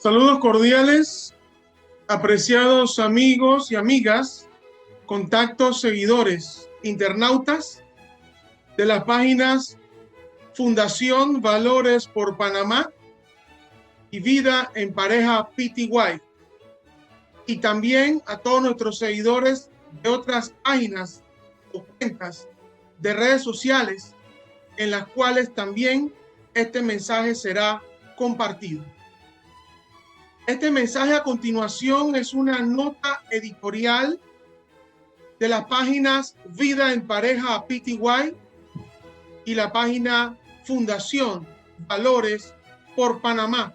Saludos cordiales, apreciados amigos y amigas, contactos, seguidores, internautas de las páginas Fundación Valores por Panamá y Vida en Pareja PTY, y también a todos nuestros seguidores de otras páginas o cuentas de redes sociales en las cuales también este mensaje será compartido. Este mensaje a continuación es una nota editorial de las páginas Vida en Pareja PTY y la página Fundación Valores por Panamá.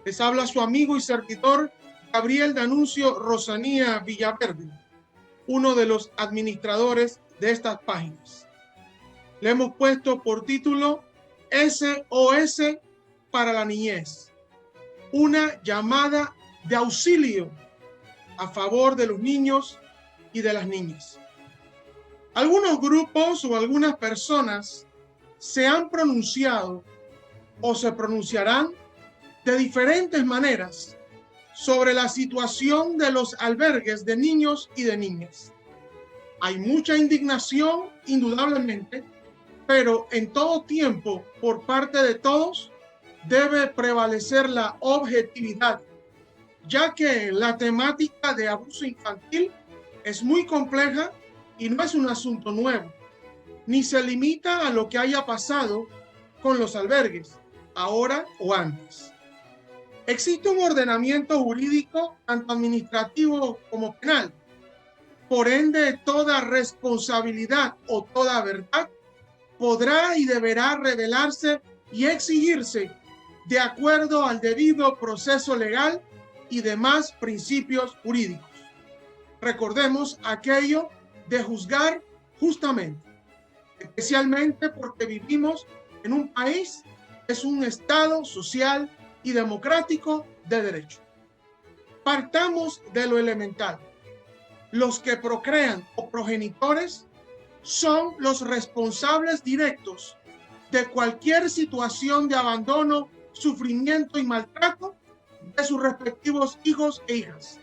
Les habla su amigo y servidor Gabriel Danuncio Rosanía Villaverde, uno de los administradores de estas páginas. Le hemos puesto por título SOS para la niñez, una llamada de auxilio a favor de los niños y de las niñas. Algunos grupos o algunas personas se han pronunciado o se pronunciarán de diferentes maneras sobre la situación de los albergues de niños y de niñas. Hay mucha indignación, indudablemente, pero en todo tiempo, por parte de todos, debe prevalecer la objetividad, ya que la temática de abuso infantil es muy compleja y no es un asunto nuevo, ni se limita a lo que haya pasado con los albergues, ahora o antes. Existe un ordenamiento jurídico, tanto administrativo como penal. Por ende, toda responsabilidad o toda verdad podrá y deberá revelarse y exigirse de acuerdo al debido proceso legal y demás principios jurídicos. Recordemos aquello de juzgar justamente, especialmente porque vivimos en un país que es un estado social y democrático de derecho. Partamos de lo elemental. Los que procrean o progenitores son los responsables directos de cualquier situación de abandono, sufrimiento y maltrato de sus respectivos hijos e hijas,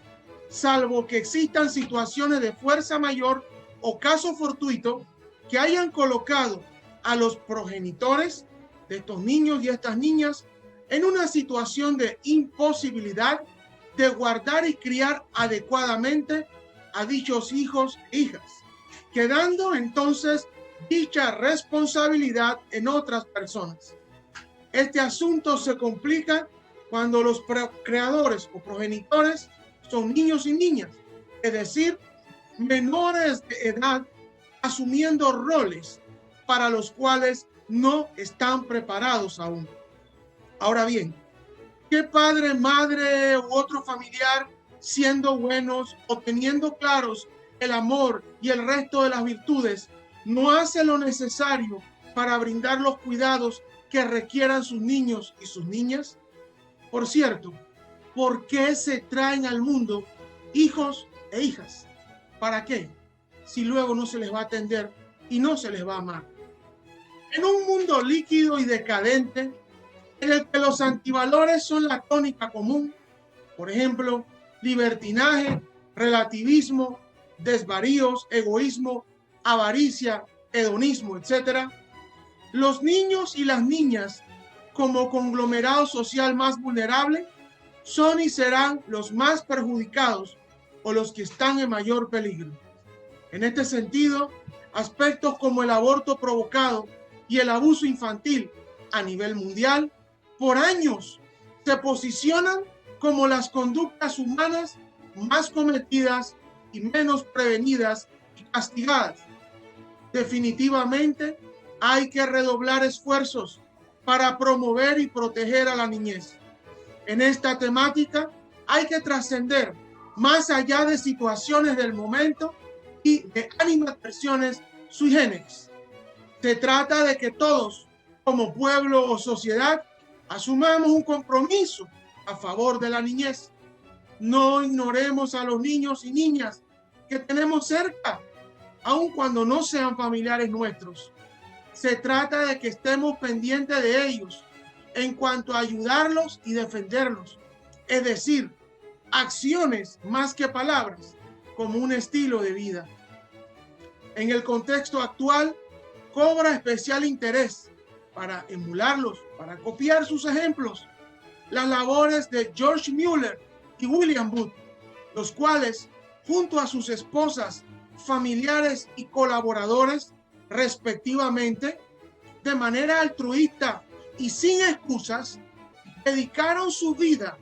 salvo que existan situaciones de fuerza mayor o caso fortuito que hayan colocado a los progenitores de estos niños y estas niñas en una situación de imposibilidad de guardar y criar adecuadamente a dichos hijos e hijas, quedando entonces dicha responsabilidad en otras personas. Este asunto se complica cuando los creadores o progenitores son niños y niñas, es decir, menores de edad, asumiendo roles para los cuales no están preparados aún. Ahora bien, ¿qué padre, madre u otro familiar, siendo buenos o teniendo claros el amor y el resto de las virtudes, no hace lo necesario para brindar los cuidados que requieran sus niños y sus niñas? Por cierto, ¿por qué se traen al mundo hijos e hijas? ¿Para qué? Si luego no se les va a atender y no se les va a amar. En un mundo líquido y decadente, en el que los antivalores son la tónica común, por ejemplo, libertinaje, relativismo, desvaríos, egoísmo, avaricia, hedonismo, etc., los niños y las niñas, como conglomerado social más vulnerable, son y serán los más perjudicados o los que están en mayor peligro. En este sentido, aspectos como el aborto provocado y el abuso infantil a nivel mundial, por años se posicionan como las conductas humanas más cometidas y menos prevenidas y castigadas. Definitivamente hay que redoblar esfuerzos para promover y proteger a la niñez. En esta temática hay que trascender más allá de situaciones del momento y de animadversiones sui generis. Se trata de que todos, como pueblo o sociedad, asumamos un compromiso a favor de la niñez. No ignoremos a los niños y niñas que tenemos cerca, aun cuando no sean familiares nuestros. Se trata de que estemos pendientes de ellos en cuanto a ayudarlos y defenderlos, es decir, acciones más que palabras, como un estilo de vida. En el contexto actual, cobra especial interés para emularlos, para copiar sus ejemplos, las labores de George Mueller y William Booth, los cuales, junto a sus esposas, familiares y colaboradores, respectivamente, de manera altruista y sin excusas, dedicaron su vida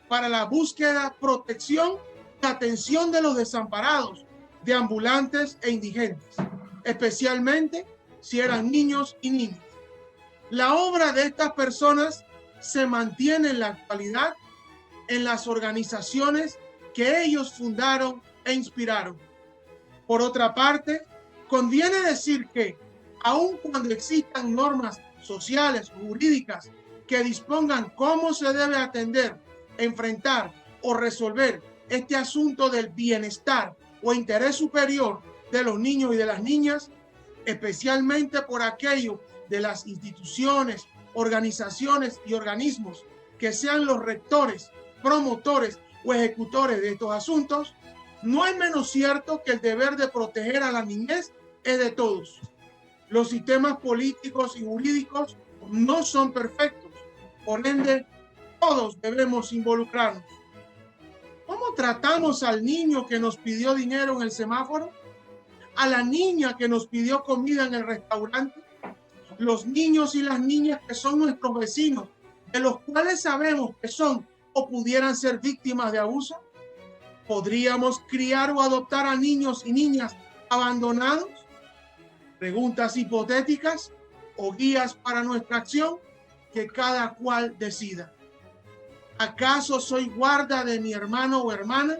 para la búsqueda, protección y atención de los desamparados, deambulantes e indigentes, especialmente si eran niños y niñas. La obra de estas personas se mantiene en la actualidad en las organizaciones que ellos fundaron e inspiraron. Por otra parte, conviene decir que, aun cuando existan normas sociales o jurídicas que dispongan cómo se debe atender, enfrentar o resolver este asunto del bienestar o interés superior de los niños y de las niñas, especialmente por aquello de las instituciones, organizaciones y organismos que sean los rectores, promotores o ejecutores de estos asuntos, no es menos cierto que el deber de proteger a la niñez es de todos. Los sistemas políticos y jurídicos no son perfectos, por ende, todos debemos involucrarnos. ¿Cómo tratamos al niño que nos pidió dinero en el semáforo? ¿A la niña que nos pidió comida en el restaurante? Los niños y las niñas que son nuestros vecinos, de los cuales sabemos que son o pudieran ser víctimas de abuso. ¿Podríamos criar o adoptar a niños y niñas abandonados? Preguntas hipotéticas o guías para nuestra acción que cada cual decida. ¿Acaso soy guarda de mi hermano o hermana?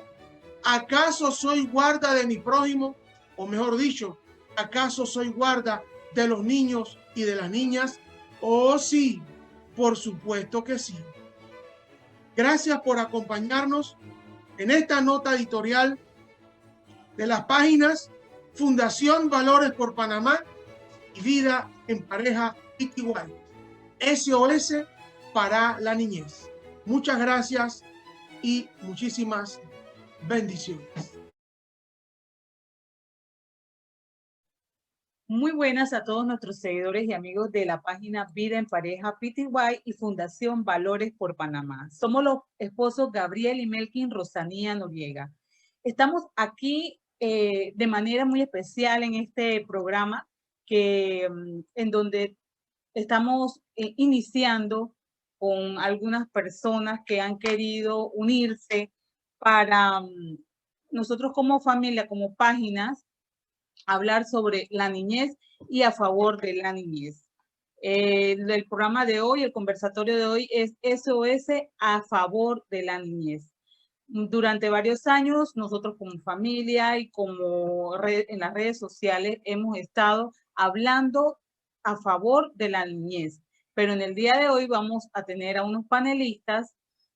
¿Acaso soy guarda de mi prójimo? O mejor dicho, ¿acaso soy guarda de los niños y de las niñas? Oh, sí, por supuesto que sí. Gracias por acompañarnos en esta nota editorial de las páginas Fundación Valores por Panamá y Vida en Pareja PTY. SOS para la niñez. Muchas gracias y muchísimas bendiciones. Muy buenas a todos nuestros seguidores y amigos de la página Vida en Pareja PTY y Fundación Valores por Panamá. Somos los esposos Gabriel y Melkin Rosanía Noriega. Estamos aquí de manera muy especial en este programa en donde estamos iniciando con algunas personas que han querido unirse para nosotros como familia, como páginas, hablar sobre la niñez y a favor de la niñez. El programa de hoy, el conversatorio de hoy es SOS a favor de la niñez. Durante varios años, nosotros como familia y como en las redes sociales hemos estado hablando a favor de la niñez. Pero en el día de hoy vamos a tener a unos panelistas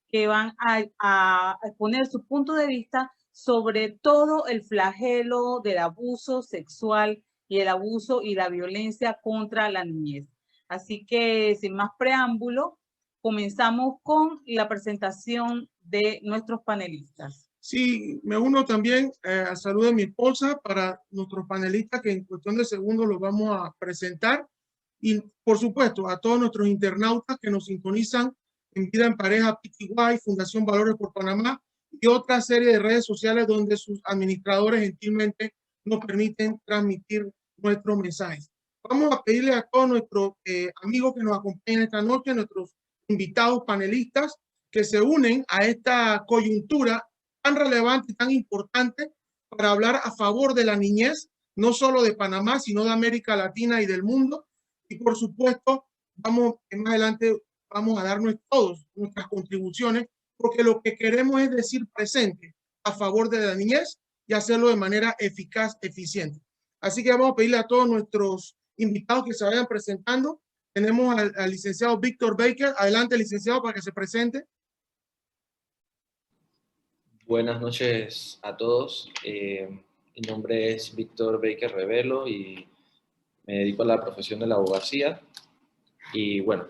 que van a exponer su punto de vista sobre todo el flagelo del abuso sexual y el abuso y la violencia contra la niñez. Así que, sin más preámbulo, comenzamos con la presentación de nuestros panelistas. Sí, me uno también al saludo de mi esposa para nuestros panelistas que en cuestión de segundos los vamos a presentar. Y, por supuesto, a todos nuestros internautas que nos sintonizan en Vida en Pareja PTY, Fundación Valores por Panamá y otra serie de redes sociales donde sus administradores gentilmente nos permiten transmitir nuestros mensajes. Vamos a pedirle a todos nuestros amigos que nos acompañan esta noche, nuestros invitados panelistas, que se unen a esta coyuntura tan relevante y tan importante para hablar a favor de la niñez, no solo de Panamá, sino de América Latina y del mundo. Y por supuesto, más adelante vamos a darnos todos nuestras contribuciones, porque lo que queremos es decir presente a favor de la niñez y hacerlo de manera eficaz, eficiente. Así que vamos a pedirle a todos nuestros invitados que se vayan presentando. Tenemos al licenciado Víctor Baker. Adelante, licenciado, para que se presente. Buenas noches a todos. Mi nombre es Víctor Baker Revelo y me dedico a la profesión de la abogacía. Y bueno,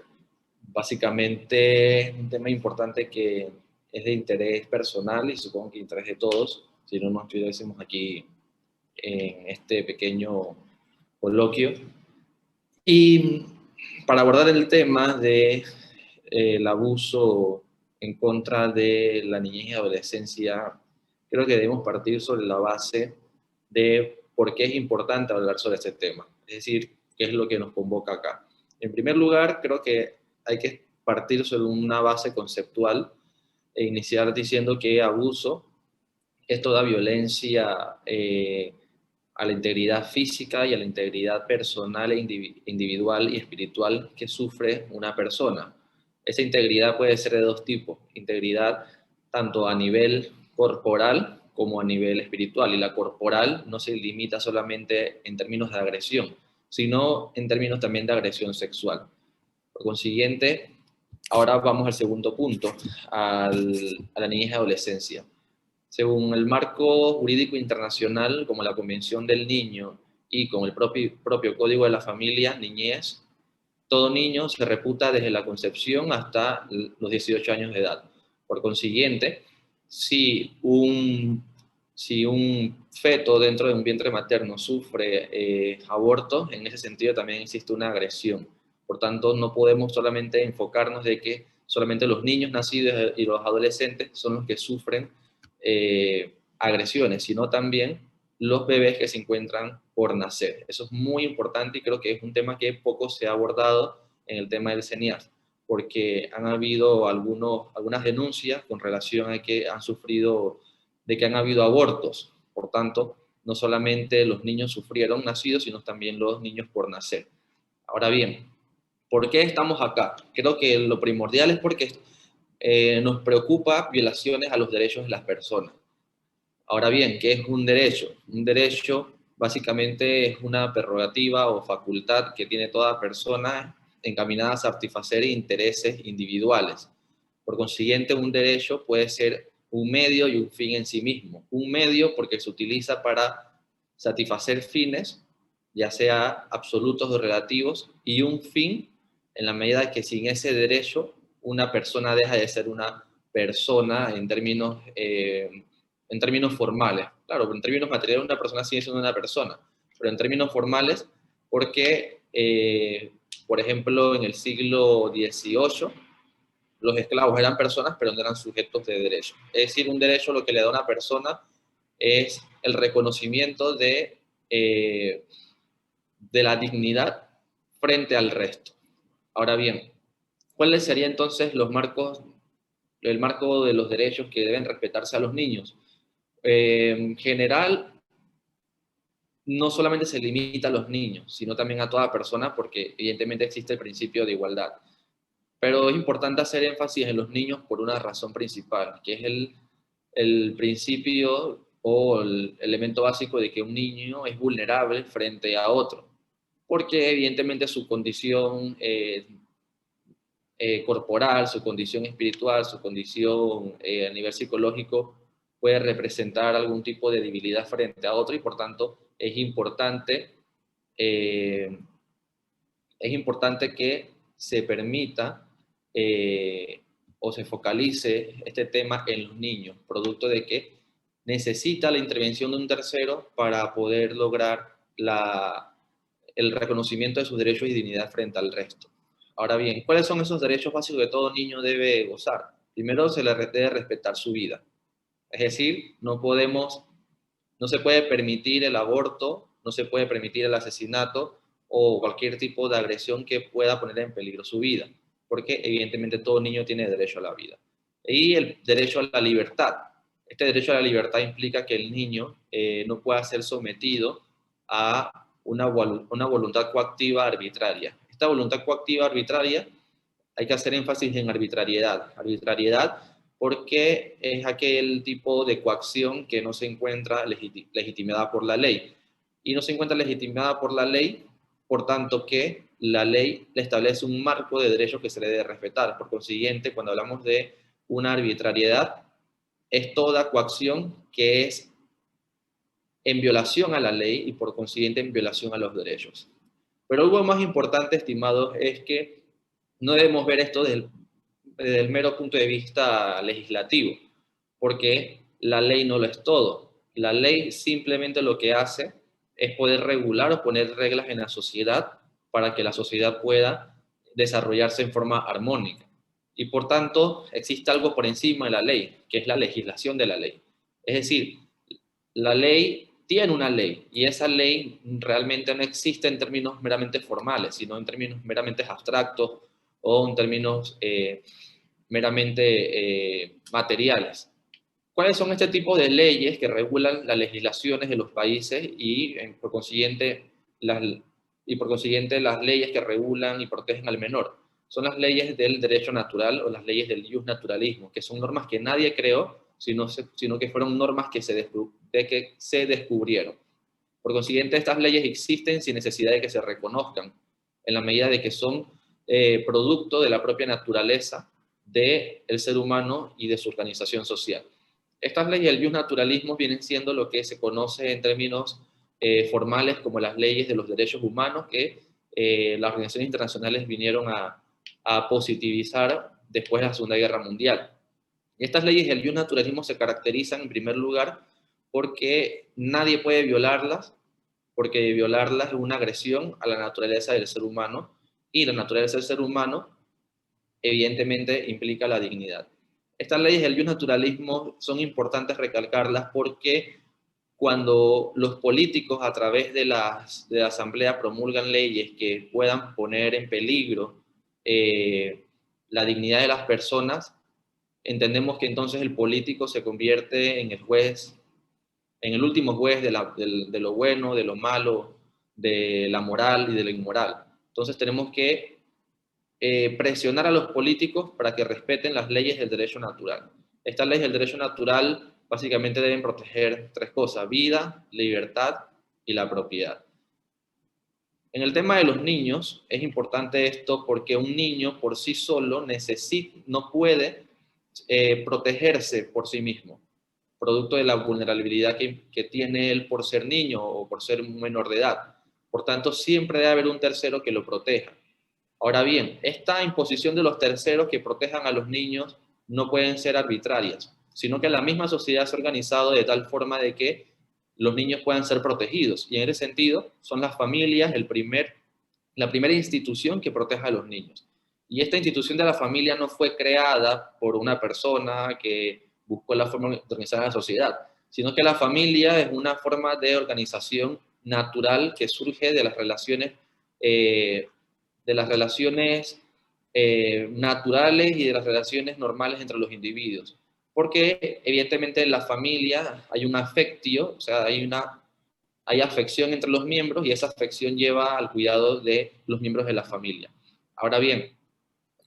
básicamente un tema importante que es de interés personal y supongo que interés de todos, si no nos estuviésemos aquí en este pequeño coloquio. Y para abordar el tema de el abuso en contra de la niñez y adolescencia, creo que debemos partir sobre la base de por qué es importante hablar sobre este tema, es decir, qué es lo que nos convoca acá. En primer lugar, creo que hay que partir sobre una base conceptual e iniciar diciendo que abuso es toda violencia a la integridad física y a la integridad personal e individual y espiritual que sufre una persona. Esa integridad puede ser de dos tipos, integridad tanto a nivel corporal como a nivel espiritual, y la corporal no se limita solamente en términos de agresión, sino en términos también de agresión sexual. Por consiguiente, ahora vamos al segundo punto, a la niñez y adolescencia. Según el marco jurídico internacional, como la Convención del Niño y con el propio Código de la Familia, niñez, todo niño se reputa desde la concepción hasta los 18 años de edad. Por consiguiente, si un feto dentro de un vientre materno sufre aborto, en ese sentido también existe una agresión. Por tanto, no podemos solamente enfocarnos de que solamente los niños nacidos y los adolescentes son los que sufren agresiones, sino también los bebés que se encuentran por nacer. Eso es muy importante y creo que es un tema que poco se ha abordado en el tema del CENIAF, porque han habido algunas denuncias con relación a que han sufrido, de que han habido abortos. Por tanto, no solamente los niños sufrieron nacidos, sino también los niños por nacer. Ahora bien, ¿por qué estamos acá? Creo que lo primordial es porque nos preocupa violaciones a los derechos de las personas. Ahora bien, ¿qué es un derecho? Un derecho básicamente es una prerrogativa o facultad que tiene toda persona encaminada a satisfacer intereses individuales. Por consiguiente, un derecho puede ser un medio y un fin en sí mismo. Un medio porque se utiliza para satisfacer fines, ya sea absolutos o relativos, y un fin en la medida que sin ese derecho una persona deja de ser una persona en términos formales. Claro, en términos materiales una persona sigue siendo una persona, pero en términos formales, porque, por ejemplo, en el siglo XVIII, los esclavos eran personas, pero no eran sujetos de derecho. Es decir, un derecho lo que le da a una persona es el reconocimiento de la dignidad frente al resto. Ahora bien, ¿cuáles serían entonces el marco de los derechos que deben respetarse a los niños? En general, no solamente se limita a los niños, sino también a toda persona, porque evidentemente existe el principio de igualdad. Pero es importante hacer énfasis en los niños por una razón principal, que es el principio o el elemento básico de que un niño es vulnerable frente a otro, porque evidentemente su condición corporal, su condición espiritual, su condición a nivel psicológico puede representar algún tipo de debilidad frente a otro y por tanto es importante que se permita o se focalice este tema en los niños, producto de que necesita la intervención de un tercero para poder lograr el reconocimiento de sus derechos y dignidad frente al resto. Ahora bien, ¿cuáles son esos derechos básicos que todo niño debe gozar? Primero, se le debe respetar su vida. Es decir, no se puede permitir el aborto, no se puede permitir el asesinato o cualquier tipo de agresión que pueda poner en peligro su vida, porque evidentemente todo niño tiene derecho a la vida. Y el derecho a la libertad. Este derecho a la libertad implica que el niño no pueda ser sometido a una voluntad coactiva arbitraria. Esta voluntad coactiva arbitraria, hay que hacer énfasis en arbitrariedad. Arbitrariedad porque es aquel tipo de coacción que no se encuentra legitimada por la ley. Y no se encuentra legitimada por la ley, por tanto que la ley le establece un marco de derechos que se le debe respetar. Por consiguiente, cuando hablamos de una arbitrariedad, es toda coacción que es en violación a la ley y por consiguiente en violación a los derechos. Pero algo más importante, estimados, es que no debemos ver esto desde el mero punto de vista legislativo, porque la ley no lo es todo. La ley simplemente lo que hace es poder regular o poner reglas en la sociedad para que la sociedad pueda desarrollarse en forma armónica. Y por tanto, existe algo por encima de la ley, que es la legislación de la ley. Es decir, la ley tiene una ley y esa ley realmente no existe en términos meramente formales, sino en términos meramente abstractos o en términos meramente materiales. ¿Cuáles son este tipo de leyes que regulan las legislaciones de los países y por consiguiente las leyes que regulan y protegen al menor? Son las leyes del derecho natural o las leyes del justnaturalismo, que son normas que nadie creó, sino que fueron normas que se descubrieron. Por consiguiente, estas leyes existen sin necesidad de que se reconozcan, en la medida de que son producto de la propia naturaleza del ser humano y de su organización social. Estas leyes del justnaturalismo vienen siendo lo que se conoce en términos formales como las leyes de los derechos humanos que las organizaciones internacionales vinieron a positivizar después de la Segunda Guerra Mundial. Y estas leyes del justnaturalismo se caracterizan en primer lugar porque nadie puede violarlas, porque violarlas es una agresión a la naturaleza del ser humano, y la naturaleza del ser humano evidentemente implica la dignidad. Estas leyes del justnaturalismo son importantes recalcarlas porque cuando los políticos a través de la Asamblea promulgan leyes que puedan poner en peligro la dignidad de las personas, entendemos que entonces el político se convierte en el juez, en el último juez de lo bueno, de lo malo, de la moral y de lo inmoral. Entonces tenemos que presionar a los políticos para que respeten las leyes del derecho natural. Estas leyes del derecho natural básicamente deben proteger tres cosas: vida, libertad y la propiedad. En el tema de los niños es importante esto porque un niño por sí solo no puede protegerse por sí mismo, producto de la vulnerabilidad que tiene él por ser niño o por ser un menor de edad. Por tanto, siempre debe haber un tercero que lo proteja. Ahora bien, esta imposición de los terceros que protejan a los niños no pueden ser arbitrarias, sino que la misma sociedad se ha organizado de tal forma de que los niños puedan ser protegidos. Y en ese sentido, son las familias la primera institución que protege a los niños. Y esta institución de la familia no fue creada por una persona que buscó la forma de organizar la sociedad, sino que la familia es una forma de organización natural que surge de las relaciones naturales y de las relaciones normales entre los individuos. Porque evidentemente en la familia hay un afectio, o sea, hay afección entre los miembros y esa afección lleva al cuidado de los miembros de la familia. Ahora bien,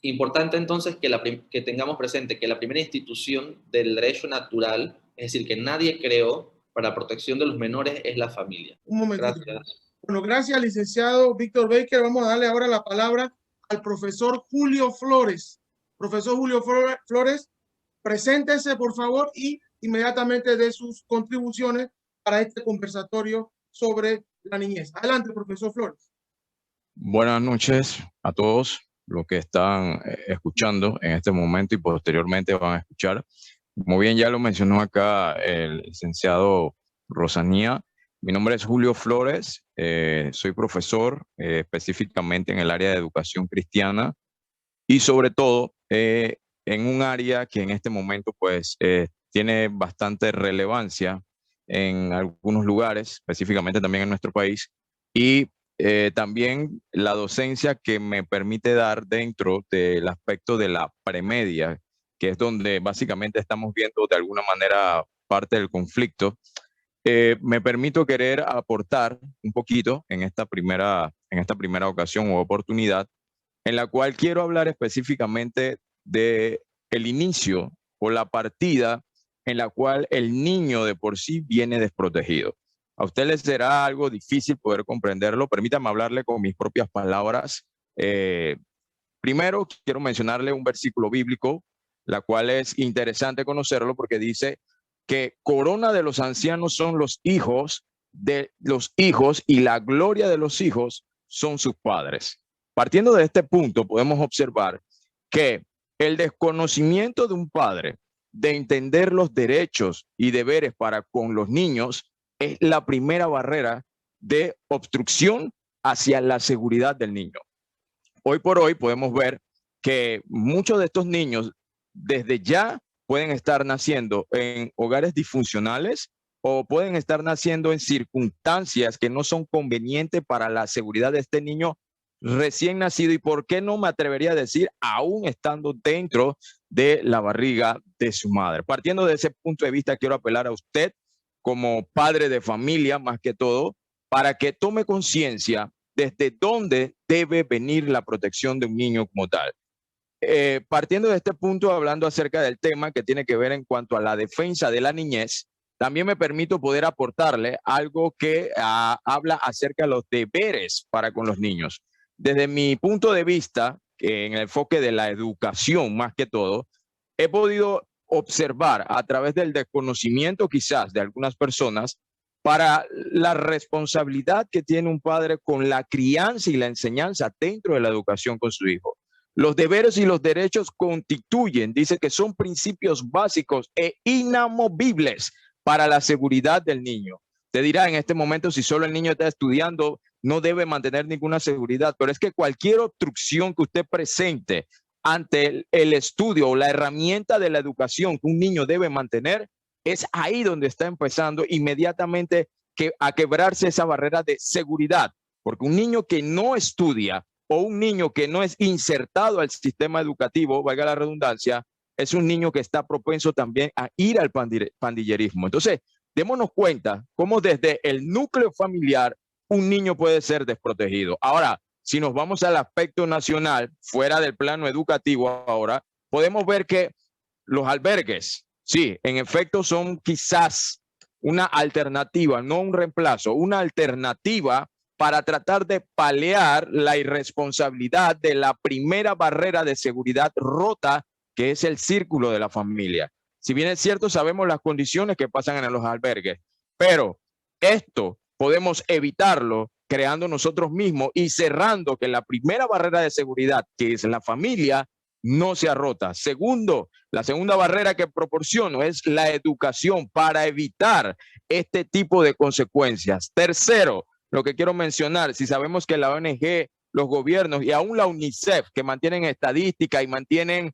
importante entonces que tengamos presente que la primera institución del derecho natural, es decir, que nadie creó para la protección de los menores, es la familia. Un momentito. Gracias. Bueno, gracias, licenciado Víctor Baker. Vamos a darle ahora la palabra al profesor Julio Flores. Profesor Julio Flores, preséntese, por favor, y inmediatamente dé sus contribuciones para este conversatorio sobre la niñez. Adelante, profesor Flores. Buenas noches a todos los que están escuchando en este momento y posteriormente van a escuchar. Como bien ya lo mencionó acá el licenciado Rosanía, mi nombre es Julio Flores, soy profesor específicamente en el área de educación cristiana y sobre todo en un área que en este momento pues tiene bastante relevancia en algunos lugares, específicamente también en nuestro país, y también la docencia que me permite dar dentro del aspecto de la premedia, que es donde básicamente estamos viendo de alguna manera parte del conflicto. Me permito querer aportar un poquito en esta primera ocasión o oportunidad, en la cual quiero hablar específicamente de el inicio o la partida en la cual el niño de por sí viene desprotegido. A usted les será algo difícil poder comprenderlo. Permítame hablarle con mis propias palabras. Primero, quiero mencionarle un versículo bíblico, la cual es interesante conocerlo porque dice que corona de los ancianos son los hijos y la gloria de los hijos son sus padres. Partiendo de este punto, podemos observar que El desconocimiento de un padre de entender los derechos y deberes para con los niños es la primera barrera de obstrucción hacia la seguridad del niño. Hoy por hoy podemos ver que muchos de estos niños desde ya pueden estar naciendo en hogares disfuncionales o pueden estar naciendo en circunstancias que no son convenientes para la seguridad de este niño recién nacido, y por qué no me atrevería a decir aún estando dentro de la barriga de su madre. Partiendo de ese punto de vista, quiero apelar a usted como padre de familia, más que todo, para que tome conciencia desde dónde debe venir la protección de un niño como tal. Partiendo de este punto, hablando acerca del tema que tiene que ver en cuanto a la defensa de la niñez, también me permito poder aportarle algo que habla acerca de los deberes para con los niños. Desde mi punto de vista, en el enfoque de la educación más que todo, he podido observar a través del desconocimiento quizás de algunas personas para la responsabilidad que tiene un padre con la crianza y la enseñanza dentro de la educación con su hijo. Los deberes y los derechos constituyen, dice que son principios básicos e inamovibles para la seguridad del niño. Te dirá en este momento, si solo el niño está estudiando, no debe mantener ninguna seguridad, pero es que cualquier obstrucción que usted presente ante el estudio o la herramienta de la educación que un niño debe mantener, es ahí donde está empezando inmediatamente a quebrarse esa barrera de seguridad, porque un niño que no estudia o un niño que no es insertado al sistema educativo, valga la redundancia, es un niño que está propenso también a ir al pandillerismo. Entonces, démonos cuenta cómo desde el núcleo familiar un niño puede ser desprotegido. Ahora, si nos vamos al aspecto nacional, fuera del plano educativo ahora, podemos ver que los albergues, sí, en efecto son quizás una alternativa, no un reemplazo, una alternativa para tratar de paliar la irresponsabilidad de la primera barrera de seguridad rota, que es el círculo de la familia. Si bien es cierto, sabemos las condiciones que pasan en los albergues, pero esto podemos evitarlo creando nosotros mismos y cerrando que la primera barrera de seguridad, que es la familia, no sea rota. Segundo, la segunda barrera que proporciono es la educación para evitar este tipo de consecuencias. Tercero, lo que quiero mencionar, si sabemos que la ONG, los gobiernos y aún la UNICEF, que mantienen estadística y mantienen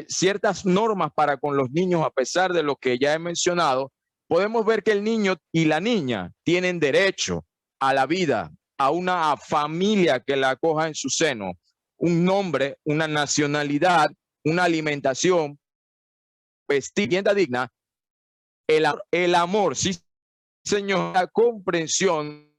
ciertas normas para con los niños, a pesar de lo que ya he mencionado, podemos ver que el niño y la niña tienen derecho a la vida, a una familia que la acoja en su seno, un nombre, una nacionalidad, una alimentación, vestimenta digna, el amor, sí, señor, la comprensión,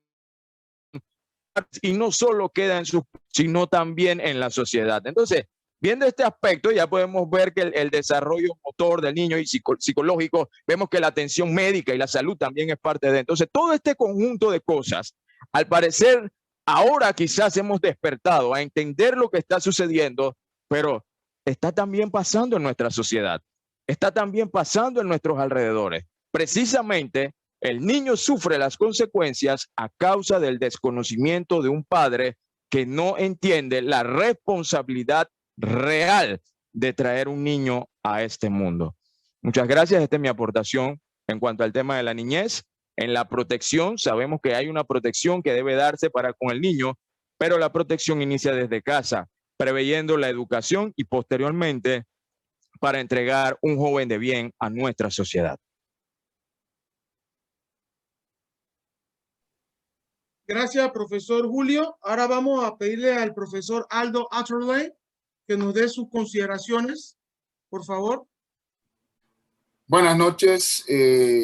y no solo queda en su, sino también en la sociedad. Entonces, viendo este aspecto, ya podemos ver que el desarrollo motor del niño y psicológico, vemos que la atención médica y la salud también es parte de. Entonces, todo este conjunto de cosas, al parecer, ahora quizás hemos despertado a entender lo que está sucediendo, pero está también pasando en nuestra sociedad, está también pasando en nuestros alrededores. Precisamente, el niño sufre las consecuencias a causa del desconocimiento de un padre que no entiende la responsabilidad real de traer un niño a este mundo. Muchas gracias. Esta es mi aportación en cuanto al tema de la niñez. En la protección, sabemos que hay una protección que debe darse para con el niño, pero la protección inicia desde casa, preveyendo la educación y posteriormente para entregar un joven de bien a nuestra sociedad. Gracias, profesor Julio. Ahora vamos a pedirle al profesor Aldo Atterley que nos dé sus consideraciones, por favor. Buenas noches.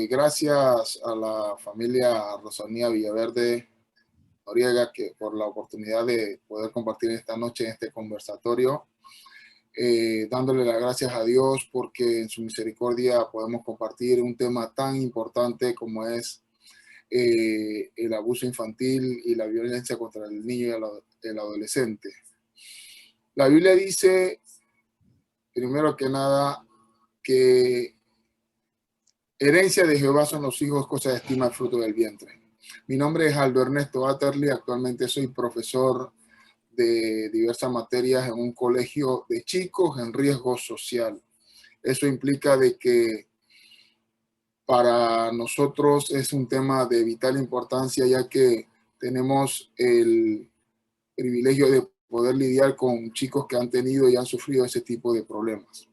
Gracias a la familia Rosanía Villaverde Noriega por la oportunidad de poder compartir esta noche en este conversatorio. Dándole las gracias a Dios porque en su misericordia podemos compartir un tema tan importante como es el abuso infantil y la violencia contra el niño y el adolescente. La Biblia dice, primero que nada, que herencia de Jehová son los hijos, cosa de estima el fruto del vientre. Mi nombre es Aldo Ernesto Atterley, actualmente soy profesor de diversas materias en un colegio de chicos en riesgo social. Eso implica de que para nosotros es un tema de vital importancia, ya que tenemos el privilegio de poder lidiar con chicos que han tenido y han sufrido ese tipo de problemas.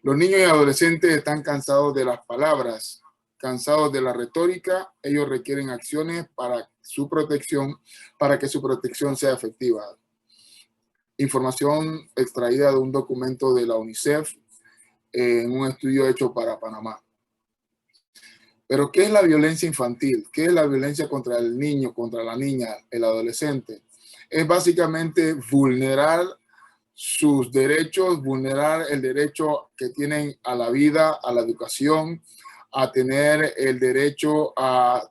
Los niños y adolescentes están cansados de las palabras, cansados de la retórica. Ellos requieren acciones para su protección, para que su protección sea efectiva. Información extraída de un documento de la UNICEF en un estudio hecho para Panamá. Pero, ¿qué es la violencia infantil? ¿Qué es la violencia contra el niño, contra la niña, el adolescente? Es básicamente vulnerar sus derechos, vulnerar el derecho que tienen a la vida, a la educación, a tener el derecho a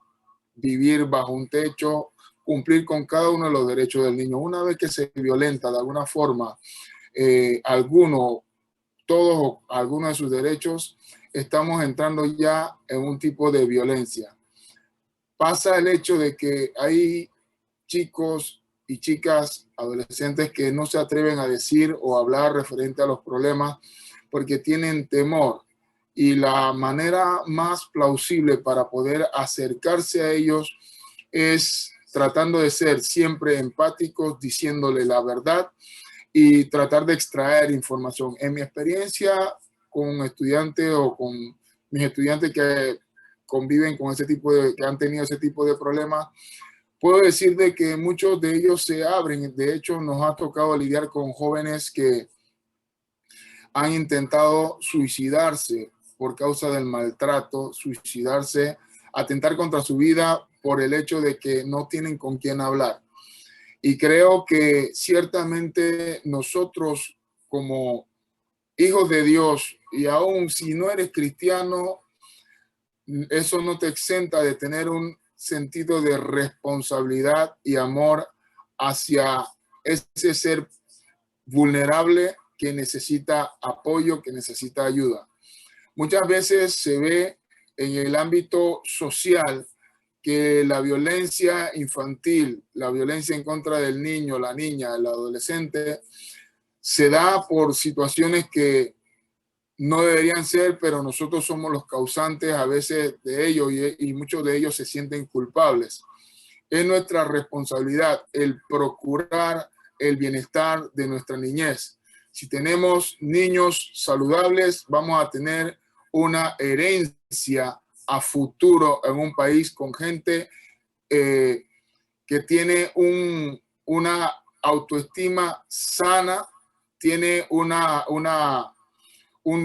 vivir bajo un techo, cumplir con cada uno de los derechos del niño. Una vez que se violenta de alguna forma todos o algunos de sus derechos, estamos entrando ya en un tipo de violencia. Pasa el hecho de que hay chicos y chicas, adolescentes que no se atreven a decir o hablar referente a los problemas porque tienen temor. Y la manera más plausible para poder acercarse a ellos es tratando de ser siempre empáticos, diciéndole la verdad y tratar de extraer información. En mi experiencia con estudiantes o con mis estudiantes que conviven con ese tipo de, que han tenido ese tipo de problemas, puedo decir de que muchos de ellos se abren. De hecho, nos ha tocado lidiar con jóvenes que han intentado suicidarse por causa del maltrato, suicidarse, atentar contra su vida por el hecho de que no tienen con quién hablar. Y creo que ciertamente nosotros como hijos de Dios, y aún si no eres cristiano, eso no te exenta de tener un sentido de responsabilidad y amor hacia ese ser vulnerable que necesita apoyo, que necesita ayuda. Muchas veces se ve en el ámbito social que la violencia infantil, la violencia en contra del niño, la niña, el adolescente, se da por situaciones que no deberían ser, pero nosotros somos los causantes a veces de ello y muchos de ellos se sienten culpables. Es nuestra responsabilidad el procurar el bienestar de nuestra niñez. Si tenemos niños saludables, vamos a tener una herencia a futuro en un país con gente que tiene una autoestima sana, tiene un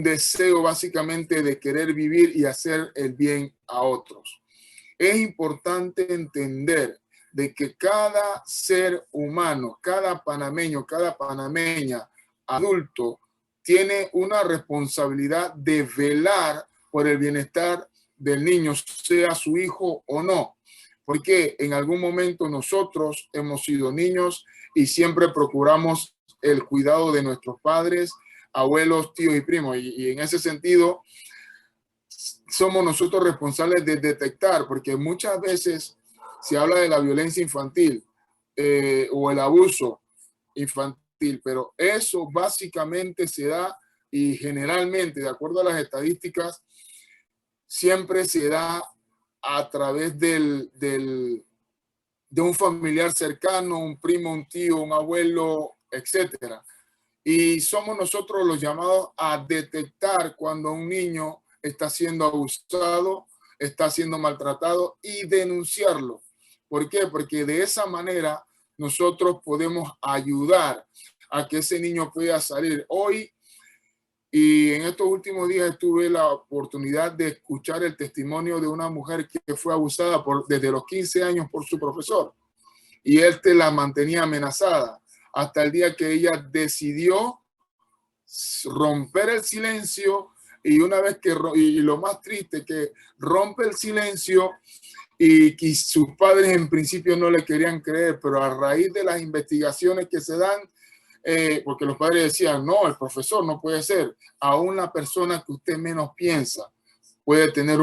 deseo básicamente de querer vivir y hacer el bien a otros. Es importante entender de que cada ser humano, cada panameño, cada panameña adulto tiene una responsabilidad de velar por el bienestar del niño, sea su hijo o no, porque en algún momento nosotros hemos sido niños y siempre procuramos el cuidado de nuestros padres, abuelos, tíos y primos, y en ese sentido somos nosotros responsables de detectar, porque muchas veces se habla de la violencia infantil o el abuso infantil, pero eso básicamente se da y generalmente, de acuerdo a las estadísticas, siempre se da a través de un familiar cercano, un primo, un tío, un abuelo, etcétera. Y somos nosotros los llamados a detectar cuando un niño está siendo abusado, está siendo maltratado y denunciarlo. ¿Por qué? Porque de esa manera nosotros podemos ayudar a que ese niño pueda salir. Hoy y en estos últimos días tuve la oportunidad de escuchar el testimonio de una mujer que fue abusada desde los 15 años por su profesor. Y él la mantenía amenazada hasta el día que ella decidió romper el silencio. Y una vez que, y lo más triste, que rompe el silencio y sus padres en principio no le querían creer, pero a raíz de las investigaciones que se dan, porque los padres decían, no, el profesor no puede ser, aún la persona que usted menos piensa puede tener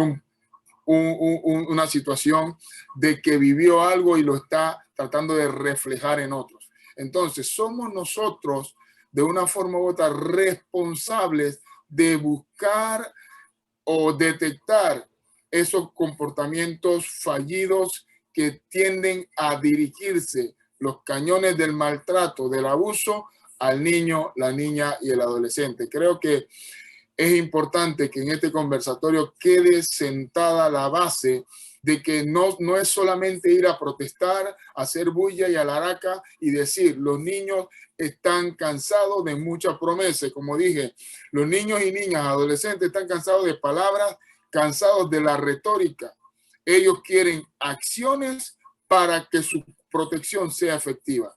una situación de que vivió algo y lo está tratando de reflejar en otros. Entonces, somos nosotros, de una forma u otra, responsables de buscar o detectar esos comportamientos fallidos que tienden a dirigirse los cañones del maltrato, del abuso, al niño, la niña y el adolescente. Creo que es importante que en este conversatorio quede sentada la base de que no es solamente ir a protestar, hacer bulla y alaraca y decir, los niños están cansados de muchas promesas. Como dije, los niños y niñas, adolescentes están cansados de palabras, cansados de la retórica. Ellos quieren acciones para que su protección sea efectiva.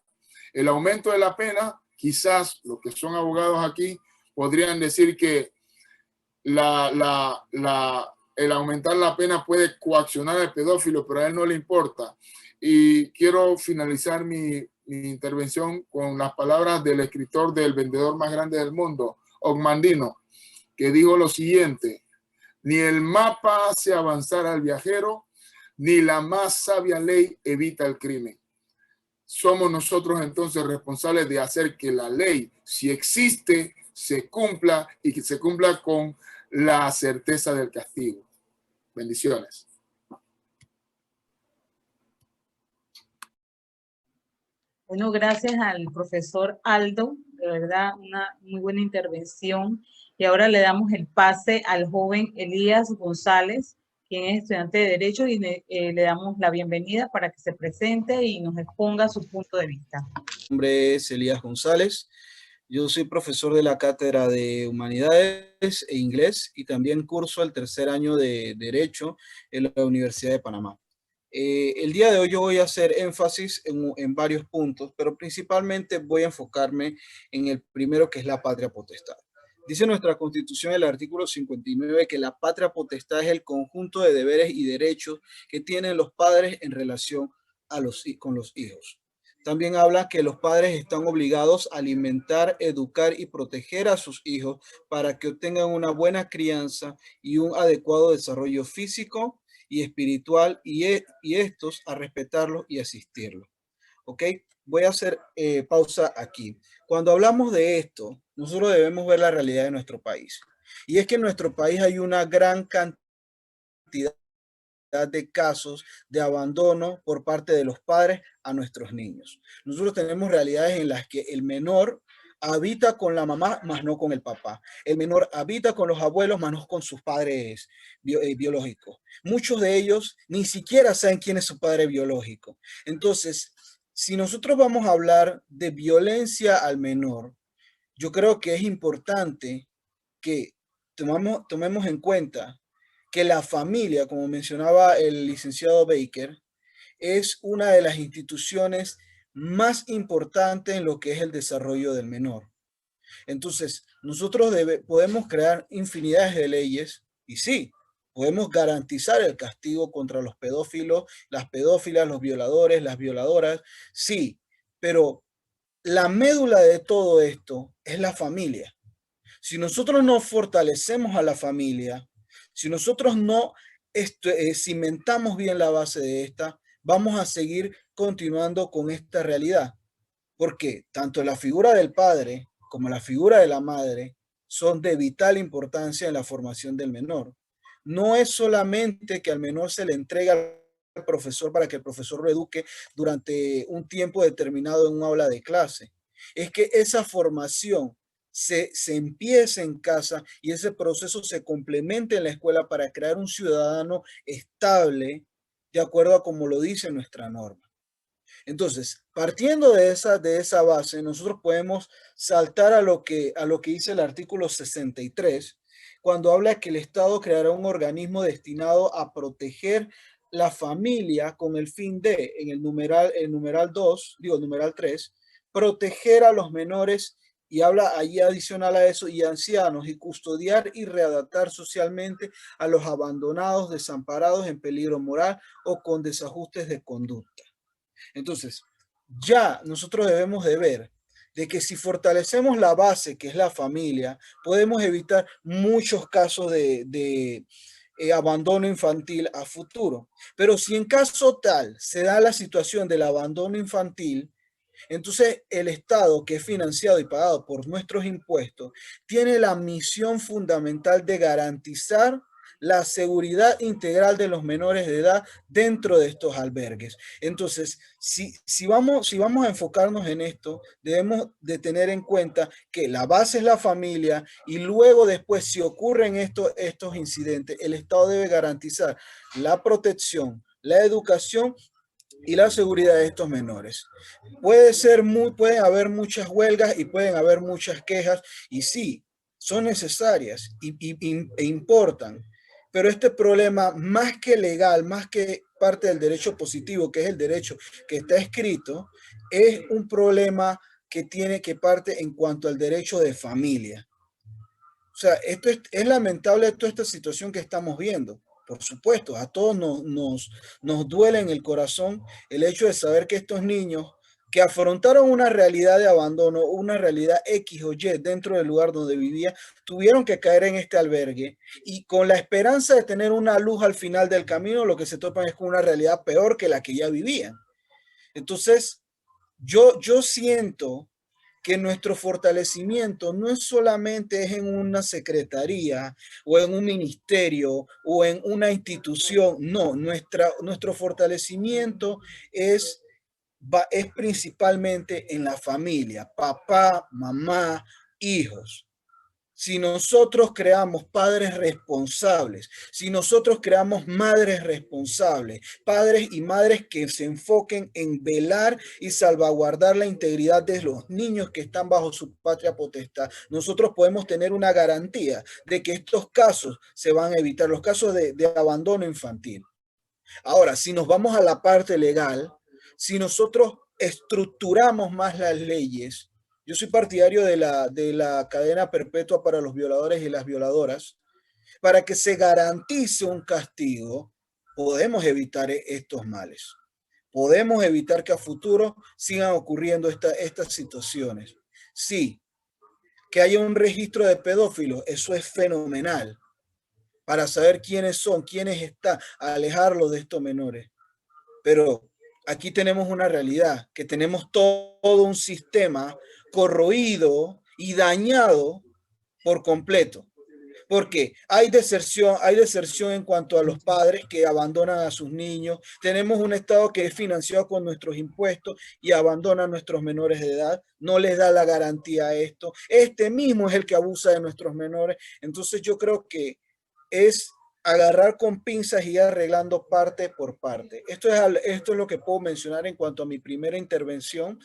El aumento de la pena, quizás los que son abogados aquí podrían decir que el aumentar la pena puede coaccionar al pedófilo, pero a él no le importa. Y quiero finalizar mi intervención con las palabras del escritor del vendedor más grande del mundo, Ogmandino, que dijo lo siguiente: ni el mapa hace avanzar al viajero, ni la más sabia ley evita el crimen. Somos nosotros entonces responsables de hacer que la ley, si existe, se cumpla y que se cumpla con la certeza del castigo. Bendiciones. Bueno, gracias al profesor Aldo, de verdad, una muy buena intervención. Y ahora le damos el pase al joven Elías González, quien es estudiante de Derecho, y le damos la bienvenida para que se presente y nos exponga su punto de vista. Mi nombre es Elías González. Yo soy profesor de la Cátedra de Humanidades e Inglés y también curso el tercer año de Derecho en la Universidad de Panamá. El día de hoy yo voy a hacer énfasis en varios puntos, pero principalmente voy a enfocarme en el primero, que es la patria potestad. Dice nuestra Constitución, el artículo 59, que la patria potestad es el conjunto de deberes y derechos que tienen los padres en relación con los hijos. También habla que los padres están obligados a alimentar, educar y proteger a sus hijos para que obtengan una buena crianza y un adecuado desarrollo físico y espiritual, y estos a respetarlos y asistirlos. ¿Ok? Voy a hacer pausa aquí. Cuando hablamos de esto, nosotros debemos ver la realidad de nuestro país. Y es que en nuestro país hay una gran cantidad de casos de abandono por parte de los padres a nuestros niños. Nosotros tenemos realidades en las que el menor habita con la mamá, más no con el papá. El menor habita con los abuelos, más no con sus padres biológicos. Muchos de ellos ni siquiera saben quién es su padre biológico. Entonces, si nosotros vamos a hablar de violencia al menor, yo creo que es importante que tomemos en cuenta que la familia, como mencionaba el licenciado Baker, es una de las instituciones más importantes en lo que es el desarrollo del menor. Entonces, nosotros podemos crear infinidades de leyes y sí, podemos garantizar el castigo contra los pedófilos, las pedófilas, los violadores, las violadoras, sí, pero la médula de todo esto es la familia. Si nosotros no fortalecemos a la familia, si nosotros no cimentamos bien la base de esta, vamos a seguir continuando con esta realidad. Porque tanto la figura del padre como la figura de la madre son de vital importancia en la formación del menor. No es solamente que al menor se le entrega al profesor para que el profesor lo eduque durante un tiempo determinado en un aula de clase. Es que esa formación se empieza en casa y ese proceso se complementa en la escuela para crear un ciudadano estable de acuerdo a como lo dice nuestra norma. Entonces, partiendo de esa base, nosotros podemos saltar a lo que dice el artículo 63, cuando habla que el Estado creará un organismo destinado a proteger la familia con el fin de, en el numeral 3, proteger a los menores, y habla ahí adicional a eso, y ancianos, y custodiar y readaptar socialmente a los abandonados, desamparados, en peligro moral o con desajustes de conducta. Entonces, ya nosotros debemos de ver de que si fortalecemos la base, que es la familia, podemos evitar muchos casos de abandono infantil a futuro. Pero si en caso tal se da la situación del abandono infantil, Entonces, el Estado, que es financiado y pagado por nuestros impuestos, tiene la misión fundamental de garantizar la seguridad integral de los menores de edad dentro de estos albergues. Entonces, si vamos a enfocarnos en esto, debemos de tener en cuenta que la base es la familia y luego después, si ocurren estos incidentes, el Estado debe garantizar la protección, la educación y la seguridad de estos menores. Pueden haber muchas huelgas y pueden haber muchas quejas, y sí, son necesarias e importan, pero este problema, más que legal, más que parte del derecho positivo, que es el derecho que está escrito, es un problema que parte en cuanto al derecho de familia. O sea, esto es lamentable toda esta situación que estamos viendo. Por supuesto, a todos nos duele en el corazón el hecho de saber que estos niños que afrontaron una realidad de abandono, una realidad X o Y dentro del lugar donde vivía, tuvieron que caer en este albergue y con la esperanza de tener una luz al final del camino, lo que se topan es con una realidad peor que la que ya vivían. Entonces, yo siento que nuestro fortalecimiento no es solamente en una secretaría o en un ministerio o en una institución, no, nuestro fortalecimiento es principalmente en la familia, papá, mamá, hijos. Si nosotros creamos padres responsables, si nosotros creamos madres responsables, padres y madres que se enfoquen en velar y salvaguardar la integridad de los niños que están bajo su patria potestad, nosotros podemos tener una garantía de que estos casos se van a evitar, los casos de abandono infantil. Ahora, si nos vamos a la parte legal, si nosotros estructuramos más las leyes, yo soy partidario de la cadena perpetua para los violadores y las violadoras. Para que se garantice un castigo, podemos evitar estos males. Podemos evitar que a futuro sigan ocurriendo estas situaciones. Sí, que haya un registro de pedófilos, eso es fenomenal. Para saber quiénes son, quiénes están, alejarlos de estos menores. Pero aquí tenemos una realidad, que tenemos todo un sistema corroído y dañado por completo. Porque hay deserción en cuanto a los padres que abandonan a sus niños. Tenemos un Estado que es financiado con nuestros impuestos y abandona a nuestros menores de edad. No les da la garantía a esto. Este mismo es el que abusa de nuestros menores. Entonces yo creo que es agarrar con pinzas y ir arreglando parte por parte. Esto es lo que puedo mencionar en cuanto a mi primera intervención,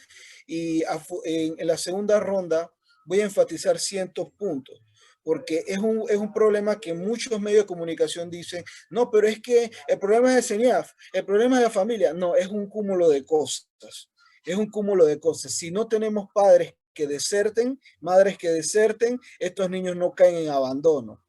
y en la segunda ronda voy a enfatizar ciertos puntos, porque es un problema que muchos medios de comunicación dicen, no, pero es que el problema es el CENIAF, el problema es la familia. No, es un cúmulo de cosas, es un cúmulo de cosas. Si no tenemos padres que deserten, madres que deserten, estos niños no caen en abandono.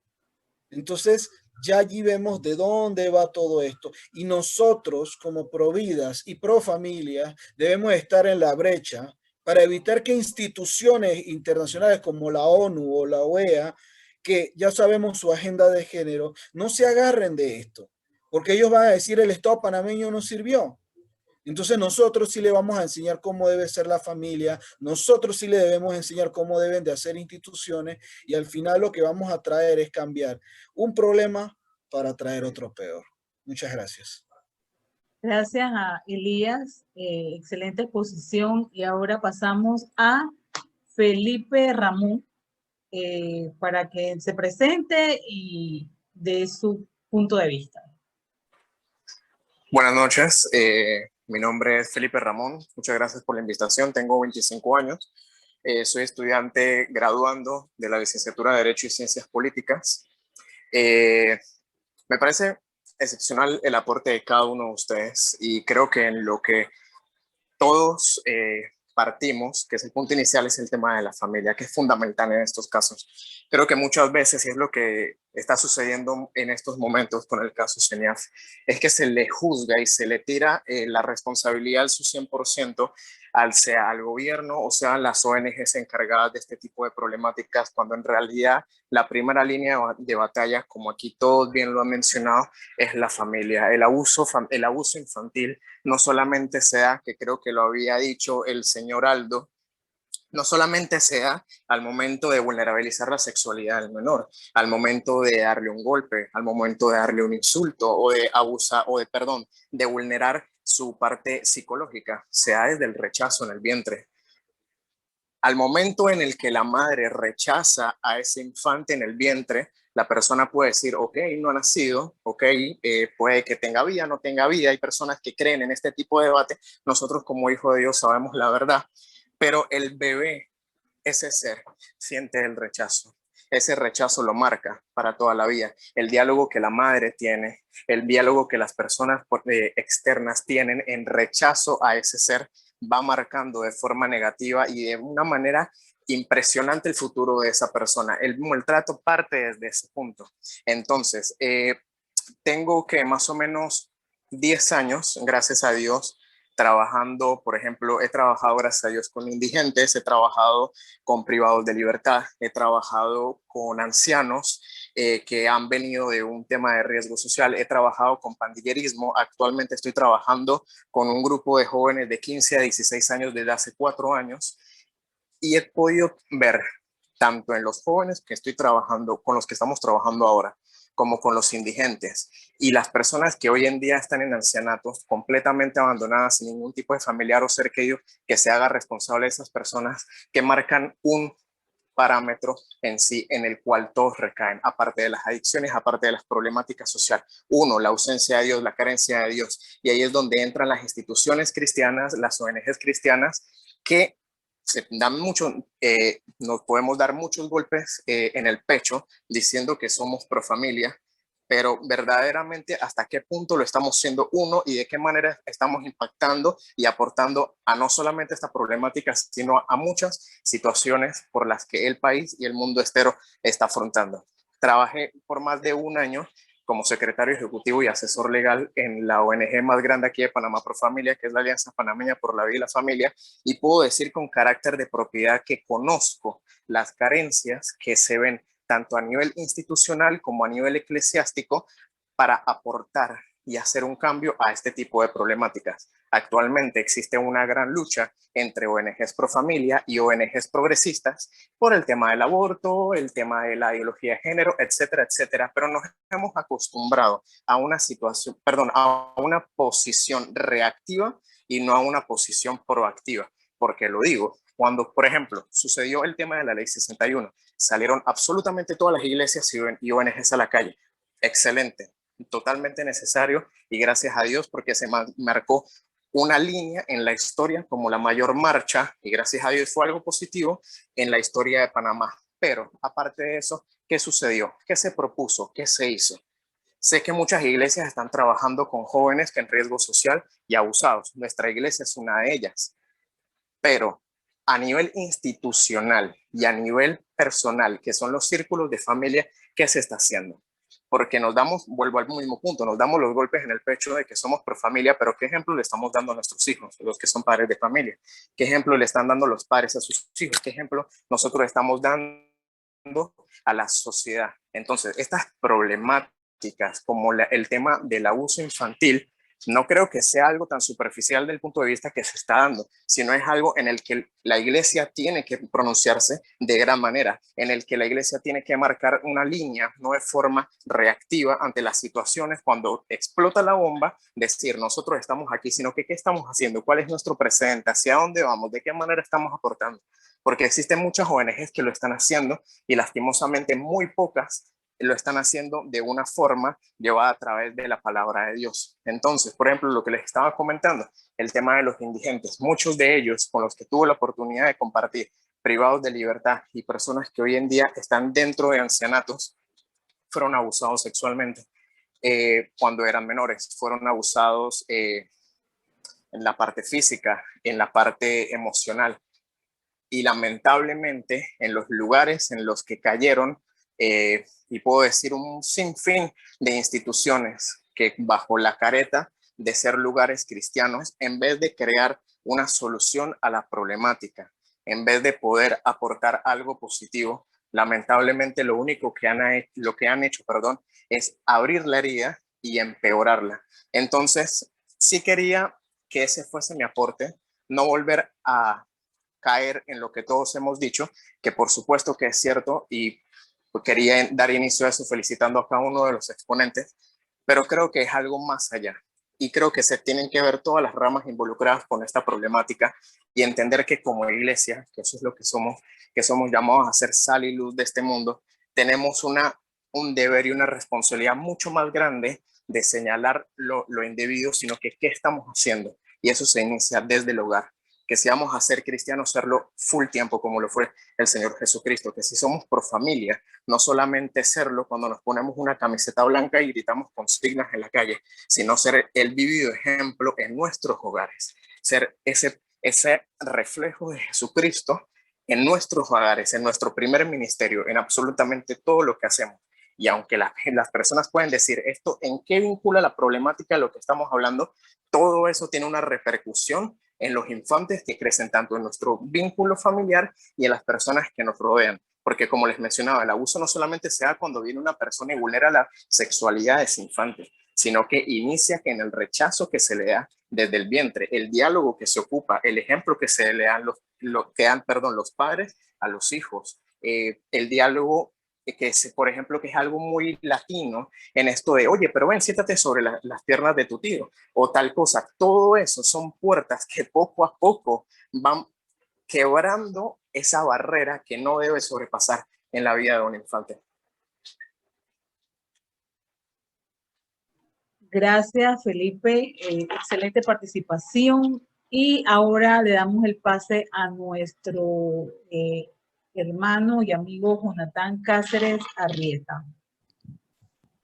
Entonces, ya allí vemos de dónde va todo esto. Y nosotros, como Providas y Profamilia, debemos estar en la brecha para evitar que instituciones internacionales como la ONU o la OEA, que ya sabemos su agenda de género, no se agarren de esto. Porque ellos van a decir el Estado panameño no sirvió. Entonces nosotros sí le vamos a enseñar cómo debe ser la familia, nosotros sí le debemos enseñar cómo deben de hacer instituciones, y al final lo que vamos a traer es cambiar un problema para traer otro peor. Muchas gracias. Gracias a Elías, excelente exposición, y ahora pasamos a Felipe Ramón para que se presente y dé su punto de vista. Buenas noches, mi nombre es Felipe Ramón, muchas gracias por la invitación, tengo 25 años, soy estudiante graduando de la licenciatura de Derecho y Ciencias Políticas. Me parece excepcional el aporte de cada uno de ustedes y creo que en lo que todos partimos, que es el punto inicial, es el tema de la familia, que es fundamental en estos casos. Creo que muchas veces, y es lo que está sucediendo en estos momentos con el caso CENIAF, es que se le juzga y se le tira la responsabilidad al su 100% sea al gobierno o sean las ONGs encargadas de este tipo de problemáticas, cuando en realidad la primera línea de batalla, como aquí todos bien lo han mencionado, es la familia. El abuso infantil no solamente se da, que creo que lo había dicho el señor Aldo, no solamente se da al momento de vulnerabilizar la sexualidad del menor, al momento de darle un golpe, al momento de darle un insulto o de abusar de vulnerar su parte psicológica, se da desde el rechazo en el vientre. Al momento en el que la madre rechaza a ese infante en el vientre, la persona puede decir, ok, no ha nacido, ok, puede que tenga vida, no tenga vida. Hay personas que creen en este tipo de debate. Nosotros como hijos de Dios sabemos la verdad, pero el bebé, ese ser, siente el rechazo. Ese rechazo lo marca para toda la vida. El diálogo que la madre tiene, el diálogo que las personas externas tienen en rechazo a ese ser, va marcando de forma negativa y de una manera impresionante el futuro de esa persona. El maltrato parte desde ese punto. Entonces, tengo que más o menos 10 años, gracias a Dios, trabajando, por ejemplo, he trabajado, gracias a Dios, con indigentes, he trabajado con privados de libertad, he trabajado con ancianos que han venido de un tema de riesgo social, he trabajado con pandillerismo, actualmente estoy trabajando con un grupo de jóvenes de 15 a 16 años desde hace 4 años y he podido ver tanto en los jóvenes que estoy trabajando, con los que estamos trabajando ahora, como con los indigentes y las personas que hoy en día están en ancianatos completamente abandonadas sin ningún tipo de familiar o ser querido que se haga responsable de esas personas que marcan un parámetro en sí en el cual todos recaen, aparte de las adicciones, aparte de las problemáticas sociales. Uno, la ausencia de Dios, la carencia de Dios. Y ahí es donde entran las instituciones cristianas, las ONGs cristianas, que se dan mucho, nos podemos dar muchos golpes en el pecho diciendo que somos pro familia, pero verdaderamente hasta qué punto lo estamos siendo uno y de qué manera estamos impactando y aportando a no solamente esta problemática, sino a muchas situaciones por las que el país y el mundo entero está afrontando. Trabajé por más de un año como secretario ejecutivo y asesor legal en la ONG más grande aquí de Panamá Pro Familia, que es la Alianza Panameña por la Vida y la Familia, y puedo decir con carácter de propiedad que conozco las carencias que se ven tanto a nivel institucional como a nivel eclesiástico para aportar y hacer un cambio a este tipo de problemáticas. Actualmente existe una gran lucha entre ONGs pro familia y ONGs progresistas por el tema del aborto, el tema de la ideología de género, etcétera, etcétera, pero nos hemos acostumbrado a una situación, a una posición reactiva y no a una posición proactiva. ¿Por qué lo digo? Cuando, por ejemplo, sucedió el tema de la ley 61, salieron absolutamente todas las iglesias y ONGs a la calle. Excelente, totalmente necesario y gracias a Dios porque se marcó una línea en la historia como la mayor marcha, y gracias a Dios fue algo positivo en la historia de Panamá. Pero aparte de eso, ¿qué sucedió? ¿Qué se propuso? ¿Qué se hizo? Sé que muchas iglesias están trabajando con jóvenes que en riesgo social y abusados. Nuestra iglesia es una de ellas. Pero a nivel institucional y a nivel personal, que son los círculos de familia, ¿qué se está haciendo? Porque nos damos, vuelvo al mismo punto, nos damos los golpes en el pecho de que somos pro familia, pero ¿qué ejemplo le estamos dando a nuestros hijos, los que son padres de familia? ¿Qué ejemplo le están dando los padres a sus hijos? ¿Qué ejemplo nosotros estamos dando a la sociedad? Entonces, estas problemáticas como el tema del abuso infantil, no creo que sea algo tan superficial del punto de vista que se está dando, sino es algo en el que la iglesia tiene que pronunciarse de gran manera, en el que la iglesia tiene que marcar una línea, no de forma reactiva ante las situaciones cuando explota la bomba, decir nosotros estamos aquí, sino que qué estamos haciendo, cuál es nuestro presente, hacia dónde vamos, de qué manera estamos aportando, porque existen muchas ONGs que lo están haciendo y lastimosamente muy pocas lo están haciendo de una forma llevada a través de la palabra de Dios. Entonces, por ejemplo, lo que les estaba comentando, el tema de los indigentes, muchos de ellos con los que tuve la oportunidad de compartir, privados de libertad y personas que hoy en día están dentro de ancianatos, fueron abusados sexualmente cuando eran menores, fueron abusados en la parte física, en la parte emocional y lamentablemente en los lugares en los que cayeron, y puedo decir un sinfín de instituciones que bajo la careta de ser lugares cristianos, en vez de crear una solución a la problemática. En vez de poder aportar algo positivo, lamentablemente lo único que han hecho, es abrir la herida y empeorarla. Entonces, sí quería que ese fuese mi aporte, no volver a caer en lo que todos hemos dicho, que por supuesto que es cierto, y quería dar inicio a eso felicitando a cada uno de los exponentes, pero creo que es algo más allá. Y creo que se tienen que ver todas las ramas involucradas con esta problemática y entender que como iglesia, que eso es lo que somos llamados a ser sal y luz de este mundo, tenemos un deber y una responsabilidad mucho más grande de señalar lo indebido, sino que qué estamos haciendo. Y eso se inicia desde el hogar. Que si vamos a ser cristianos, serlo full tiempo, como lo fue el Señor Jesucristo. Que si somos por familia, no solamente serlo cuando nos ponemos una camiseta blanca y gritamos consignas en la calle, sino ser el vivido ejemplo en nuestros hogares. Ser ese reflejo de Jesucristo en nuestros hogares, en nuestro primer ministerio, en absolutamente todo lo que hacemos. Y aunque las personas pueden decir esto, ¿en qué vincula la problemática de lo que estamos hablando? Todo eso tiene una repercusión en los infantes que crecen tanto en nuestro vínculo familiar y en las personas que nos rodean. Porque como les mencionaba, el abuso no solamente se da cuando viene una persona y vulnera la sexualidad de ese infante, sino que inicia en el rechazo que se le da desde el vientre, el diálogo que se ocupa, el ejemplo que se le dan los padres a los hijos, el diálogo por ejemplo, que es algo muy latino en esto de, oye, pero ven, siéntate sobre las piernas de tu tío o tal cosa. Todo eso son puertas que poco a poco van quebrando esa barrera que no debe sobrepasar en la vida de un infante. Gracias, Felipe. Excelente participación. Y ahora le damos el pase a nuestro hermano y amigo Jonathan Cáceres Arrieta.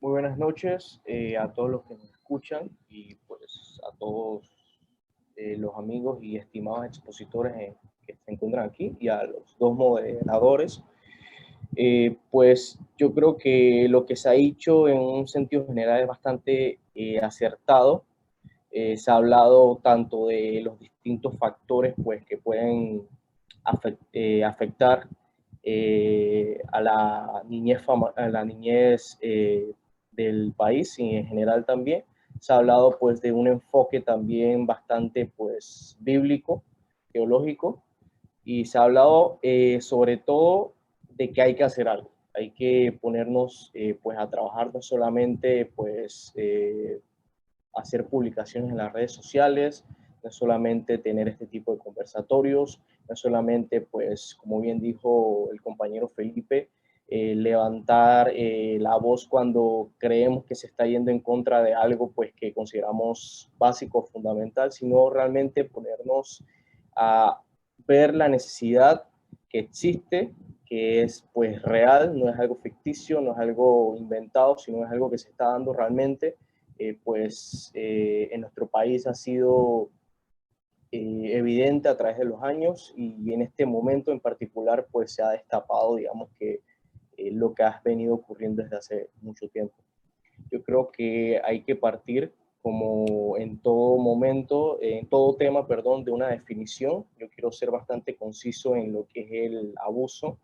Muy buenas noches a todos los que nos escuchan y pues a todos los amigos y estimados expositores que se encuentran aquí y a los dos moderadores. Pues yo creo que lo que se ha dicho en un sentido general es bastante acertado. Se ha hablado tanto de los distintos factores pues, que pueden afectar a la niñez del país y en general también. Se ha hablado pues de un enfoque también bastante pues bíblico, teológico, y se ha hablado sobre todo de que hay que hacer algo. Hay que ponernos pues a trabajar, no solamente pues hacer publicaciones en las redes sociales, no solamente tener este tipo de conversatorios, no solamente, pues, como bien dijo el compañero Felipe, levantar la voz cuando creemos que se está yendo en contra de algo, pues, que consideramos básico, fundamental, sino realmente ponernos a ver la necesidad que existe, que es, pues, real, no es algo ficticio, no es algo inventado, sino es algo que se está dando realmente. En nuestro país ha sido evidente a través de los años y en este momento en particular pues se ha destapado, digamos que lo que ha venido ocurriendo desde hace mucho tiempo. Yo creo que hay que partir como en todo momento, en todo tema, perdón, de una definición. Yo quiero ser bastante conciso en lo que es el abuso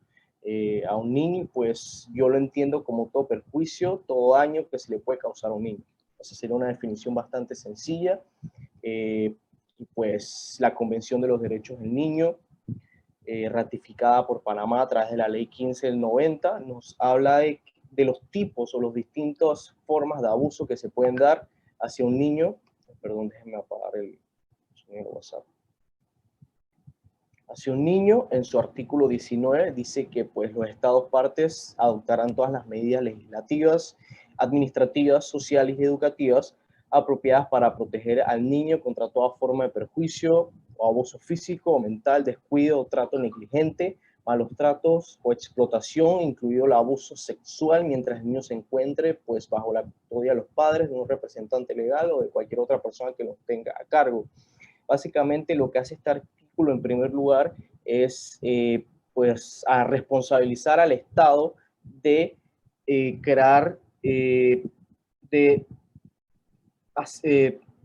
a un niño, pues yo lo entiendo como todo perjuicio, todo daño que se le puede causar a un niño. Esa sería una definición bastante sencilla. Y pues la Convención de los Derechos del Niño, ratificada por Panamá a través de la Ley 15 del 90, nos habla de los tipos o las distintas formas de abuso que se pueden dar hacia un niño. Perdón, déjenme apagar el sonido de WhatsApp. Hacia un niño, en su artículo 19, dice que pues, los Estados partes adoptarán todas las medidas legislativas, administrativas, sociales y educativas apropiadas para proteger al niño contra toda forma de perjuicio o abuso físico o mental, descuido o trato negligente, malos tratos o explotación, incluido el abuso sexual, mientras el niño se encuentre pues, bajo la custodia de los padres, de un representante legal o de cualquier otra persona que los tenga a cargo. Básicamente lo que hace este artículo en primer lugar es pues a responsabilizar al Estado de crear,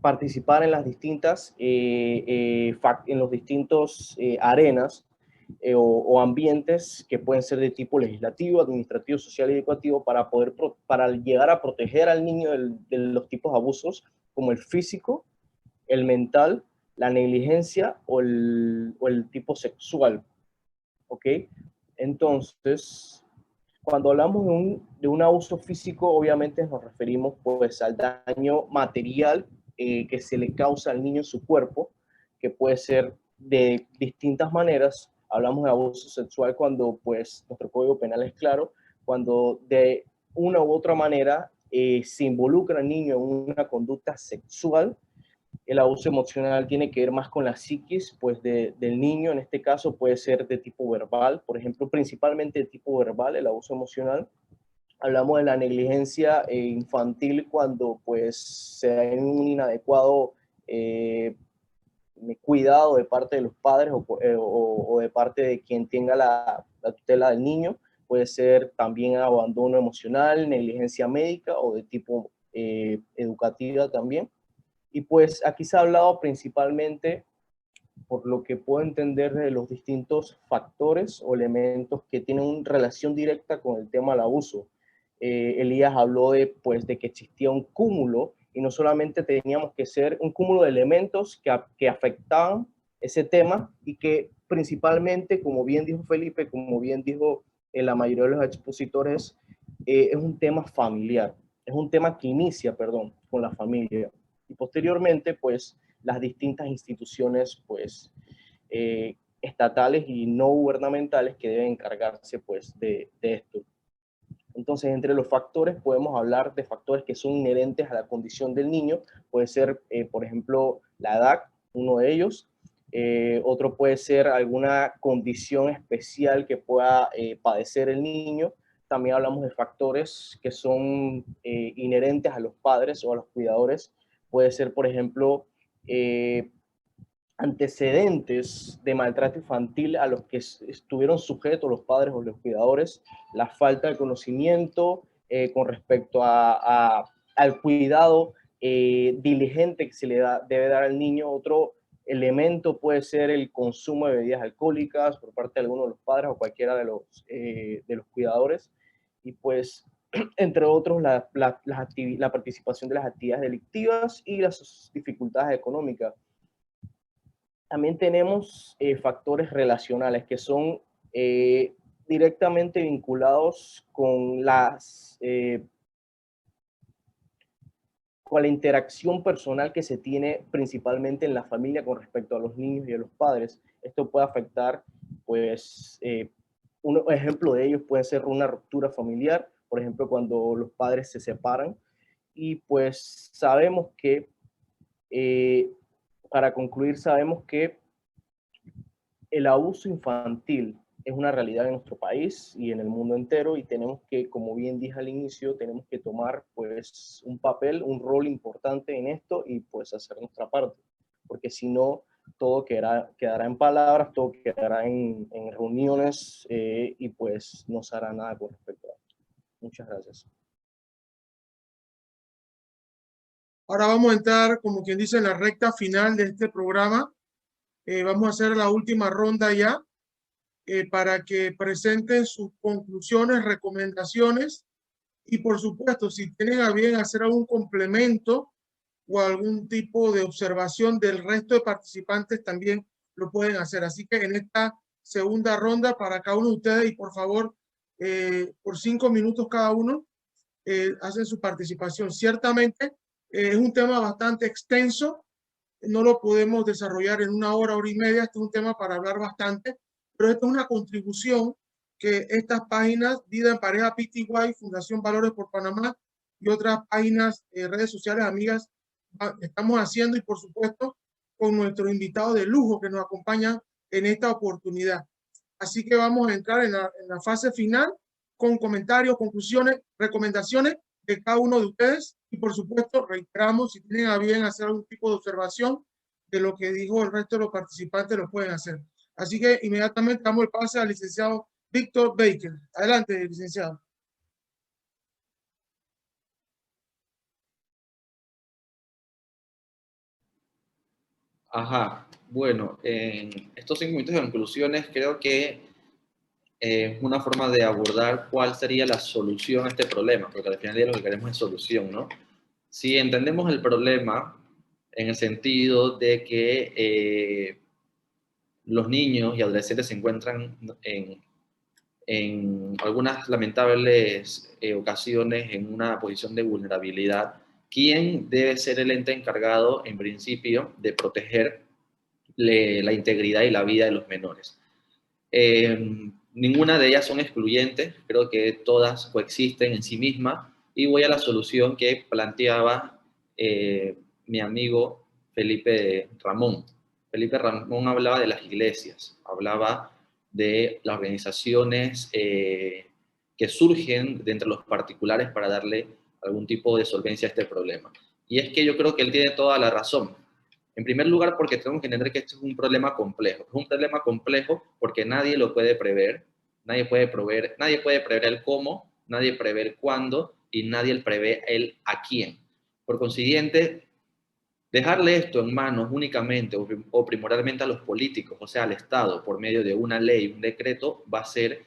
participar en las distintas, en los distintos arenas o ambientes que pueden ser de tipo legislativo, administrativo, social y educativo para llegar a proteger al niño de los tipos de abusos como el físico, el mental, la negligencia o el tipo sexual. ¿Ok? Entonces, cuando hablamos de un abuso físico, obviamente nos referimos pues al daño material que se le causa al niño en su cuerpo, que puede ser de distintas maneras. Hablamos de abuso sexual cuando pues nuestro Código Penal es claro, cuando de una u otra manera se involucra al niño en una conducta sexual. El abuso emocional tiene que ver más con la psiquis pues del niño, en este caso puede ser de tipo verbal, por ejemplo, principalmente de tipo verbal, el abuso emocional. Hablamos de la negligencia infantil cuando pues se da un inadecuado cuidado de parte de los padres o de parte de quien tenga la tutela del niño. Puede ser también abandono emocional, negligencia médica o de tipo educativa también. Y pues aquí se ha hablado principalmente, por lo que puedo entender, de los distintos factores o elementos que tienen una relación directa con el tema del abuso. Elías habló pues, de que existía un cúmulo y no solamente teníamos que ser un cúmulo de elementos que afectaban ese tema y que principalmente, como bien dijo Felipe, como bien dijo la mayoría de los expositores, es un tema familiar, es un tema que inicia, perdón, con la familia. Y posteriormente, pues, las distintas instituciones, pues, estatales y no gubernamentales que deben encargarse, pues, de esto. Entonces, entre los factores podemos hablar de factores que son inherentes a la condición del niño. Puede ser, por ejemplo, la edad, uno de ellos. Otro puede ser alguna condición especial que pueda padecer el niño. También hablamos de factores que son inherentes a los padres o a los cuidadores. Puede ser, por ejemplo, antecedentes de maltrato infantil a los que estuvieron sujetos los padres o los cuidadores, la falta de conocimiento con respecto al cuidado diligente que se le debe dar al niño. Otro elemento puede ser el consumo de bebidas alcohólicas por parte de alguno de los padres o cualquiera de los cuidadores. Y pues, entre otros, la participación de las actividades delictivas y las dificultades económicas. También tenemos factores relacionales que son directamente vinculados con con la interacción personal que se tiene principalmente en la familia con respecto a los niños y a los padres. Esto puede afectar, pues, un ejemplo de ellos puede ser una ruptura familiar, por ejemplo, cuando los padres se separan. Y pues sabemos que para concluir, sabemos que el abuso infantil es una realidad en nuestro país y en el mundo entero, y tenemos que, como bien dije al inicio, tenemos que tomar pues un papel, un rol importante en esto y pues hacer nuestra parte, porque si no, todo quedará en palabras, todo quedará en reuniones y pues no se hará nada con respecto a esto. Muchas gracias. Ahora vamos a entrar, como quien dice, en la recta final de este programa. Vamos a hacer la última ronda ya para que presenten sus conclusiones, recomendaciones y, por supuesto, si tienen a bien hacer algún complemento o algún tipo de observación del resto de participantes, también lo pueden hacer. Así que en esta segunda ronda, para cada uno de ustedes, y por favor, por 5 minutos cada uno, hacen su participación. Ciertamente es un tema bastante extenso, no lo podemos desarrollar en una hora, hora y media, este es un tema para hablar bastante, pero esto es una contribución que estas páginas, Vida en Pareja PTY, Fundación Valores por Panamá y otras páginas, redes sociales amigas, estamos haciendo, y por supuesto con nuestro invitado de lujo que nos acompaña en esta oportunidad. Así que vamos a entrar en la fase final con comentarios, conclusiones, recomendaciones de cada uno de ustedes, y por supuesto reiteramos, si tienen a bien hacer algún tipo de observación de lo que dijo el resto de los participantes, lo pueden hacer. Así que inmediatamente damos el pase al licenciado Víctor Baker. Adelante, licenciado. Ajá, bueno, en estos 5 minutos de conclusiones creo que una forma de abordar cuál sería la solución a este problema, porque al final del día lo que queremos es solución, ¿no? Si entendemos el problema en el sentido de que los niños y adolescentes se encuentran en algunas lamentables ocasiones en una posición de vulnerabilidad, ¿quién debe ser el ente encargado, en principio, de proteger la integridad y la vida de los menores? Ninguna de ellas son excluyentes, creo que todas coexisten en sí mismas, y voy a la solución que planteaba mi amigo Felipe Ramón. Felipe Ramón hablaba de las iglesias, hablaba de las organizaciones que surgen de entre los particulares para darle algún tipo de solvencia a este problema. Y es que yo creo que él tiene toda la razón. En primer lugar, porque tenemos que entender que esto es un problema complejo. Es un problema complejo porque nadie lo puede prever, nadie puede prever el cómo, nadie prevé el cuándo y nadie prevé el a quién. Por consiguiente, dejarle esto en manos únicamente o primordialmente a los políticos, o sea, al Estado, por medio de una ley, un decreto, va a ser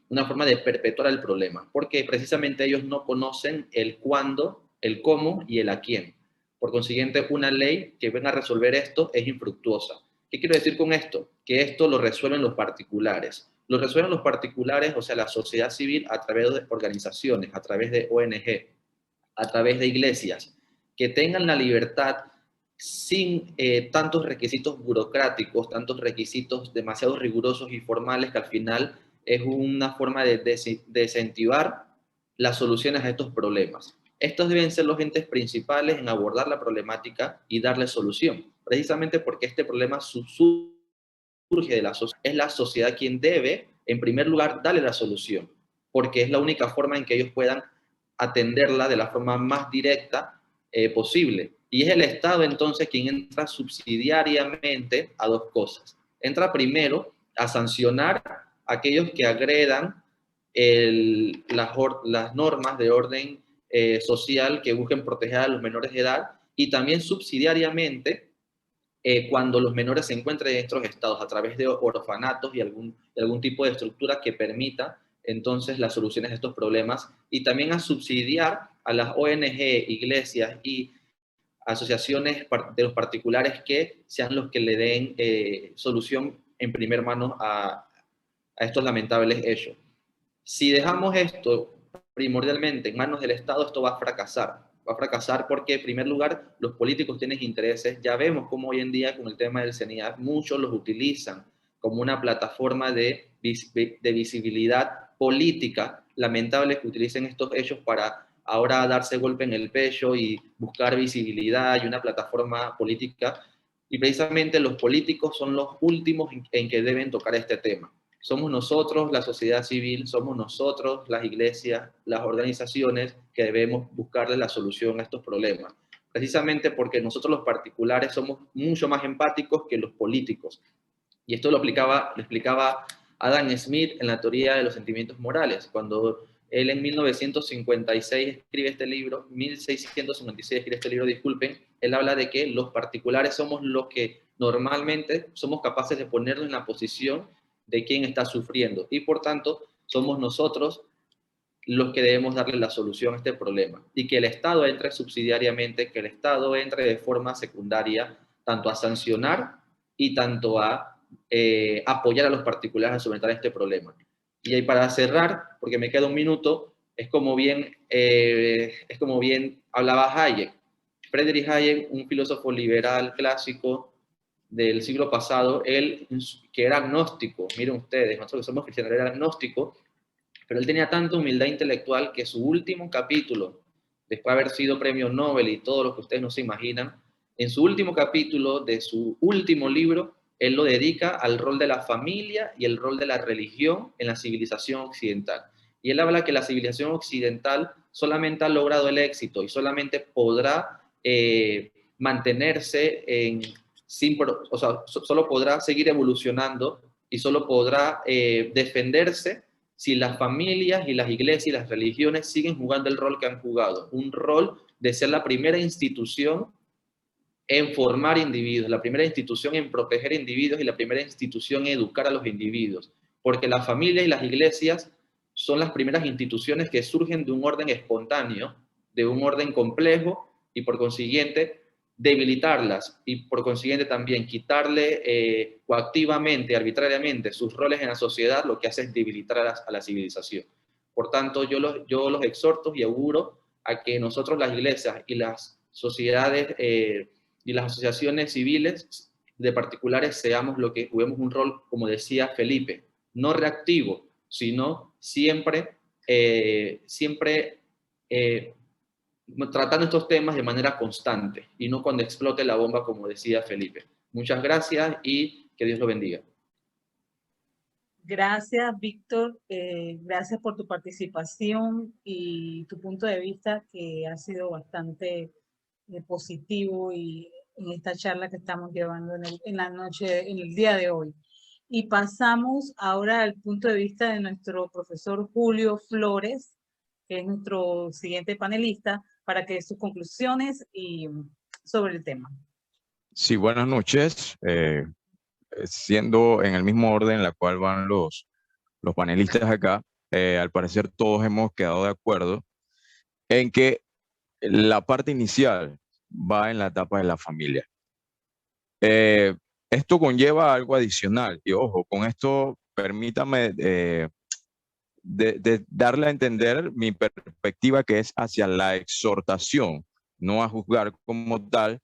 una forma de perpetuar el problema, porque precisamente ellos no conocen el cuándo, el cómo y el a quién. Por consiguiente, una ley que venga a resolver esto es infructuosa. ¿Qué quiero decir con esto? Que esto lo resuelven los particulares. Lo resuelven los particulares, o sea, la sociedad civil, a través de organizaciones, a través de ONG, a través de iglesias, que tengan la libertad sin tantos requisitos burocráticos, tantos requisitos demasiado rigurosos y formales, que al final es una forma de desincentivar las soluciones a estos problemas. Estos deben ser los entes principales en abordar la problemática y darle solución, precisamente porque este problema surge de la sociedad. Es la sociedad quien debe, en primer lugar, darle la solución, porque es la única forma en que ellos puedan atenderla de la forma más directa posible. Y es el Estado entonces quien entra subsidiariamente a dos cosas. Entra primero a sancionar a aquellos que agredan las normas de orden social que busquen proteger a los menores de edad, y también subsidiariamente cuando los menores se encuentren en estos estados a través de orfanatos y algún tipo de estructura que permita entonces las soluciones a estos problemas, y también a subsidiar a las ONG, iglesias y asociaciones de los particulares que sean los que le den solución en primer mano a estos lamentables hechos. Si dejamos esto primordialmente en manos del Estado, esto va a fracasar. Va a fracasar porque, en primer lugar, los políticos tienen intereses. Ya vemos cómo hoy en día, con el tema del CENIAF, muchos los utilizan como una plataforma de visibilidad política. Lamentable que utilicen estos hechos para ahora darse golpe en el pecho y buscar visibilidad y una plataforma política. Y precisamente los políticos son los últimos en que deben tocar este tema. Somos nosotros, la sociedad civil, somos nosotros, las iglesias, las organizaciones, que debemos buscarle la solución a estos problemas. Precisamente porque nosotros los particulares somos mucho más empáticos que los políticos. Y esto lo explicaba Adam Smith en la teoría de los sentimientos morales, cuando él en 1656 escribe este libro, disculpen, él habla de que los particulares somos los que normalmente somos capaces de ponernos en la posición de quien está sufriendo, y por tanto somos nosotros los que debemos darle la solución a este problema, y que el Estado entre subsidiariamente, que el Estado entre de forma secundaria, tanto a sancionar y tanto a apoyar a los particulares a solventar este problema. Y ahí, para cerrar, porque me queda un minuto, es como bien hablaba Hayek. Friedrich Hayek, un filósofo liberal clásico del siglo pasado, él, que era agnóstico, miren ustedes, nosotros que somos cristianos, era agnóstico, pero él tenía tanta humildad intelectual que su último capítulo, después de haber sido premio Nobel y todo lo que ustedes no se imaginan, en su último capítulo de su último libro, él lo dedica al rol de la familia y el rol de la religión en la civilización occidental. Y él habla que la civilización occidental solamente ha logrado el éxito y solamente podrá mantenerse solo podrá seguir evolucionando y solo podrá defenderse si las familias y las iglesias y las religiones siguen jugando el rol que han jugado, un rol de ser la primera institución en formar individuos, la primera institución en proteger individuos y la primera institución en educar a los individuos, porque la familia y las iglesias son las primeras instituciones que surgen de un orden espontáneo, de un orden complejo, y por consiguiente debilitarlas y por consiguiente también quitarle coactivamente, arbitrariamente sus roles en la sociedad, lo que hace es debilitar a la civilización. Por tanto, yo los exhorto y auguro a que nosotros, las iglesias y las sociedades y las asociaciones civiles de particulares, seamos lo que juguemos un rol, como decía Felipe, no reactivo, sino siempre tratando estos temas de manera constante y no cuando explote la bomba, como decía Felipe. Muchas gracias y que Dios lo bendiga. Gracias, Víctor. Gracias por tu participación y tu punto de vista, que ha sido bastante positivo y en esta charla que estamos llevando en la noche, en el día de hoy. Y pasamos ahora al punto de vista de nuestro profesor Julio Flores, que es nuestro siguiente panelista, para que dé sus conclusiones sobre el tema. Sí, buenas noches. Siendo en el mismo orden en la cual van los panelistas acá, al parecer todos hemos quedado de acuerdo en que la parte inicial va en la etapa de la familia. Esto conlleva algo adicional y ojo, con esto permítame darle a entender mi perspectiva, que es hacia la exhortación, no a juzgar como tal,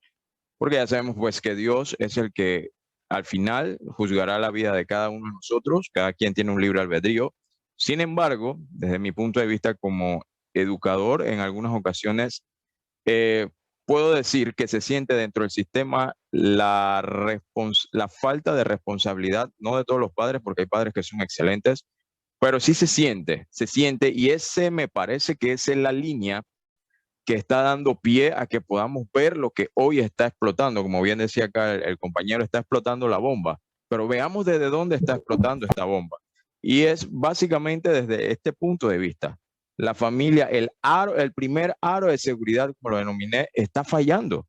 porque ya sabemos pues que Dios es el que al final juzgará la vida de cada uno de nosotros, cada quien tiene un libre albedrío. Sin embargo, desde mi punto de vista como educador, en algunas ocasiones puedo decir que se siente dentro del sistema la falta de responsabilidad, no de todos los padres, porque hay padres que son excelentes, pero sí se siente, y ese me parece que esa es la línea que está dando pie a que podamos ver lo que hoy está explotando. Como bien decía acá el compañero, está explotando la bomba, pero veamos desde dónde está explotando esta bomba. Y es básicamente desde este punto de vista. La familia, el primer aro de seguridad, como lo denominé, está fallando.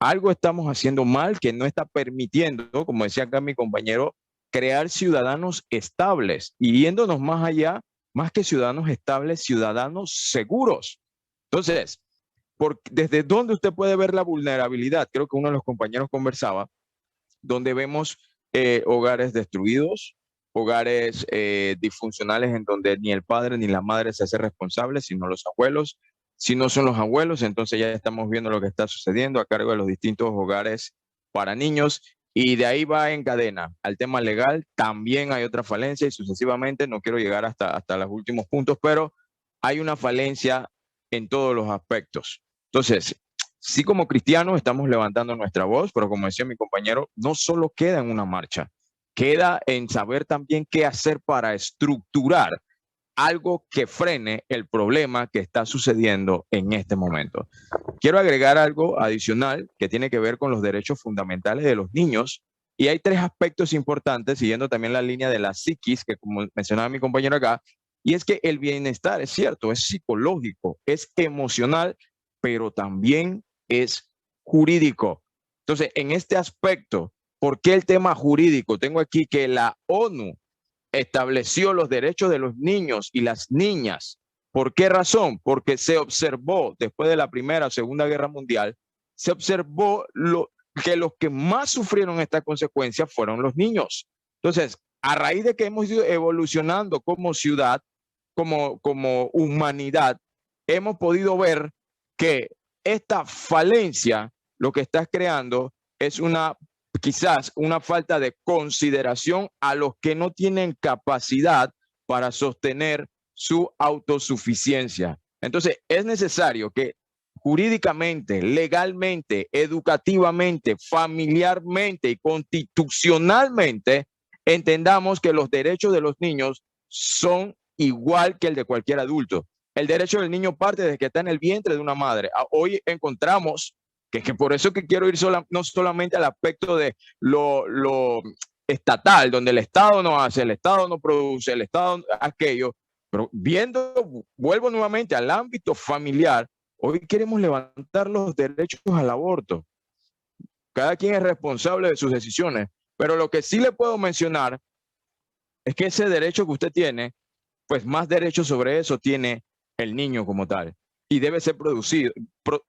Algo estamos haciendo mal que no está permitiendo, como decía acá mi compañero, crear ciudadanos estables y yéndonos más allá, más que ciudadanos estables, ciudadanos seguros. Entonces, ¿desde dónde usted puede ver la vulnerabilidad? Creo que uno de los compañeros conversaba, donde vemos hogares destruidos, hogares disfuncionales en donde ni el padre ni la madre se hace responsable, sino los abuelos. Si no son los abuelos, entonces ya estamos viendo lo que está sucediendo a cargo de los distintos hogares para niños. Y de ahí va en cadena al tema legal. También hay otra falencia y sucesivamente, no quiero llegar hasta los últimos puntos, pero hay una falencia en todos los aspectos. Entonces, sí, como cristianos estamos levantando nuestra voz, pero como decía mi compañero, no solo queda en una marcha, queda en saber también qué hacer para estructurar algo que frene el problema que está sucediendo en este momento. Quiero agregar algo adicional que tiene que ver con los derechos fundamentales de los niños, y hay tres aspectos importantes, siguiendo también la línea de la psiquis, que como mencionaba mi compañero acá, y es que el bienestar, es cierto, es psicológico, es emocional, pero también es jurídico. Entonces, en este aspecto, ¿por qué el tema jurídico? Tengo aquí que la ONU estableció los derechos de los niños y las niñas. ¿Por qué razón? Porque se observó, después de la Primera o Segunda Guerra Mundial, se observó que los que más sufrieron esta consecuencia fueron los niños. Entonces, a raíz de que hemos ido evolucionando como ciudad, como humanidad, hemos podido ver que esta falencia lo que está creando es quizás una falta de consideración a los que no tienen capacidad para sostener su autosuficiencia. Entonces, es necesario que jurídicamente, legalmente, educativamente, familiarmente y constitucionalmente entendamos que los derechos de los niños son igual que el de cualquier adulto. El derecho del niño parte desde que está en el vientre de una madre. Hoy encontramos que por eso que quiero ir no solamente al aspecto de lo estatal, donde el Estado no hace, el Estado no produce, el Estado aquello, pero vuelvo nuevamente al ámbito familiar, hoy queremos levantar los derechos al aborto. Cada quien es responsable de sus decisiones. Pero lo que sí le puedo mencionar es que ese derecho que usted tiene, pues más derecho sobre eso tiene el niño como tal. Y debe ser producido,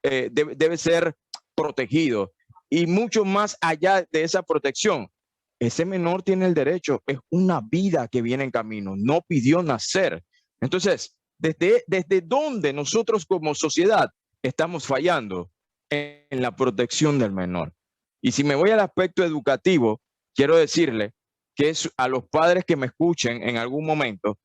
debe ser protegido. Y mucho más allá de esa protección, ese menor tiene el derecho, es una vida que viene en camino, no pidió nacer. Entonces, ¿desde dónde nosotros como sociedad estamos fallando? En la protección del menor. Y si me voy al aspecto educativo, quiero decirle que es a los padres que me escuchen en algún momento,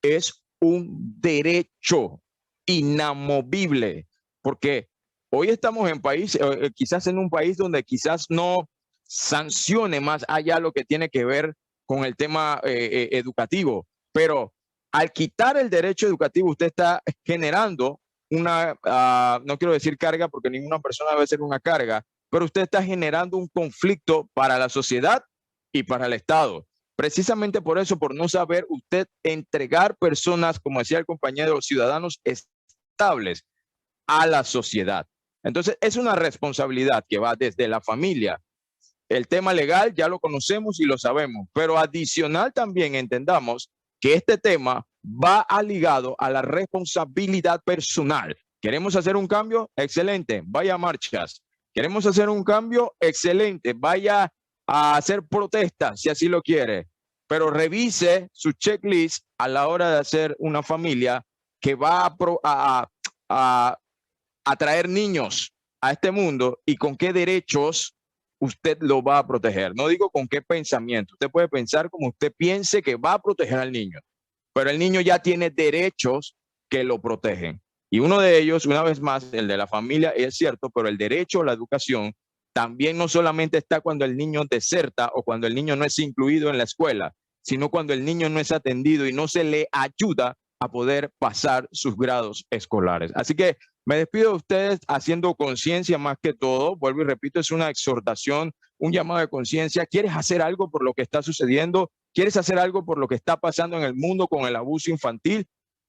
es un derecho inamovible, porque hoy estamos en país, quizás en un país donde quizás no sancione más allá lo que tiene que ver con el tema educativo, pero al quitar el derecho educativo usted está generando una, no quiero decir carga porque ninguna persona debe ser una carga, pero usted está generando un conflicto para la sociedad y para el Estado. Precisamente por eso, por no saber usted entregar personas, como decía el compañero, ciudadanos estables a la sociedad. Entonces, es una responsabilidad que va desde la familia. El tema legal ya lo conocemos y lo sabemos, pero adicional también entendamos que este tema va ligado a la responsabilidad personal. ¿Queremos hacer un cambio? Excelente, vaya a marchas. ¿Queremos hacer un cambio? Excelente, vaya a hacer protestas si así lo quiere, pero revise su checklist a la hora de hacer una familia que va a traer niños a este mundo y con qué derechos usted lo va a proteger. No digo con qué pensamiento. Usted puede pensar como usted piense que va a proteger al niño, pero el niño ya tiene derechos que lo protegen. Y uno de ellos, una vez más, el de la familia, es cierto, pero el derecho a la educación también no solamente está cuando el niño deserta o cuando el niño no es incluido en la escuela, sino cuando el niño no es atendido y no se le ayuda a poder pasar sus grados escolares. Así que me despido de ustedes haciendo conciencia más que todo. Vuelvo y repito, es una exhortación, un llamado de conciencia. ¿Quieres hacer algo por lo que está sucediendo? ¿Quieres hacer algo por lo que está pasando en el mundo con el abuso infantil?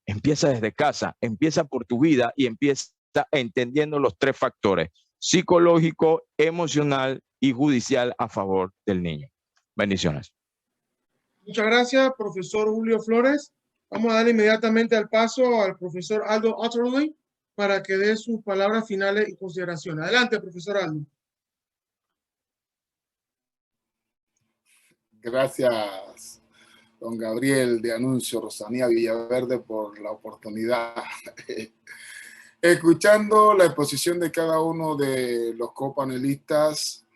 Empieza desde casa, empieza por tu vida y empieza entendiendo los tres factores: psicológico, emocional y judicial a favor del niño. Bendiciones. Muchas gracias, profesor Julio Flores. Vamos a dar inmediatamente al paso al profesor Aldo Otterley para que dé sus palabras finales y consideraciones. Adelante, profesor Aldo. Gracias, don Gabriel de Anuncio, Rosanía Villaverde, por la oportunidad. Escuchando la exposición de cada uno de los copanelistas,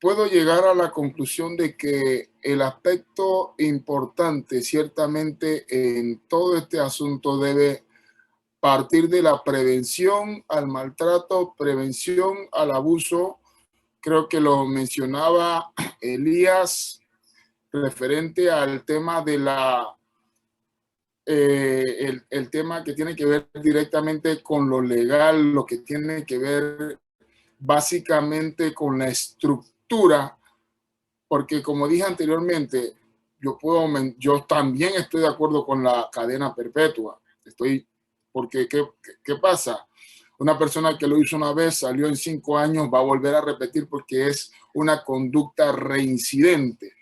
puedo llegar a la conclusión de que el aspecto importante, ciertamente, en todo este asunto debe partir de la prevención al maltrato, prevención al abuso. Creo que lo mencionaba Elías, referente al tema de el tema que tiene que ver directamente con lo legal, lo que tiene que ver básicamente con la estructura, porque como dije anteriormente, yo también estoy de acuerdo con la cadena perpetua. Porque ¿qué pasa? Una persona que lo hizo una vez, salió en 5 años, va a volver a repetir porque es una conducta reincidente.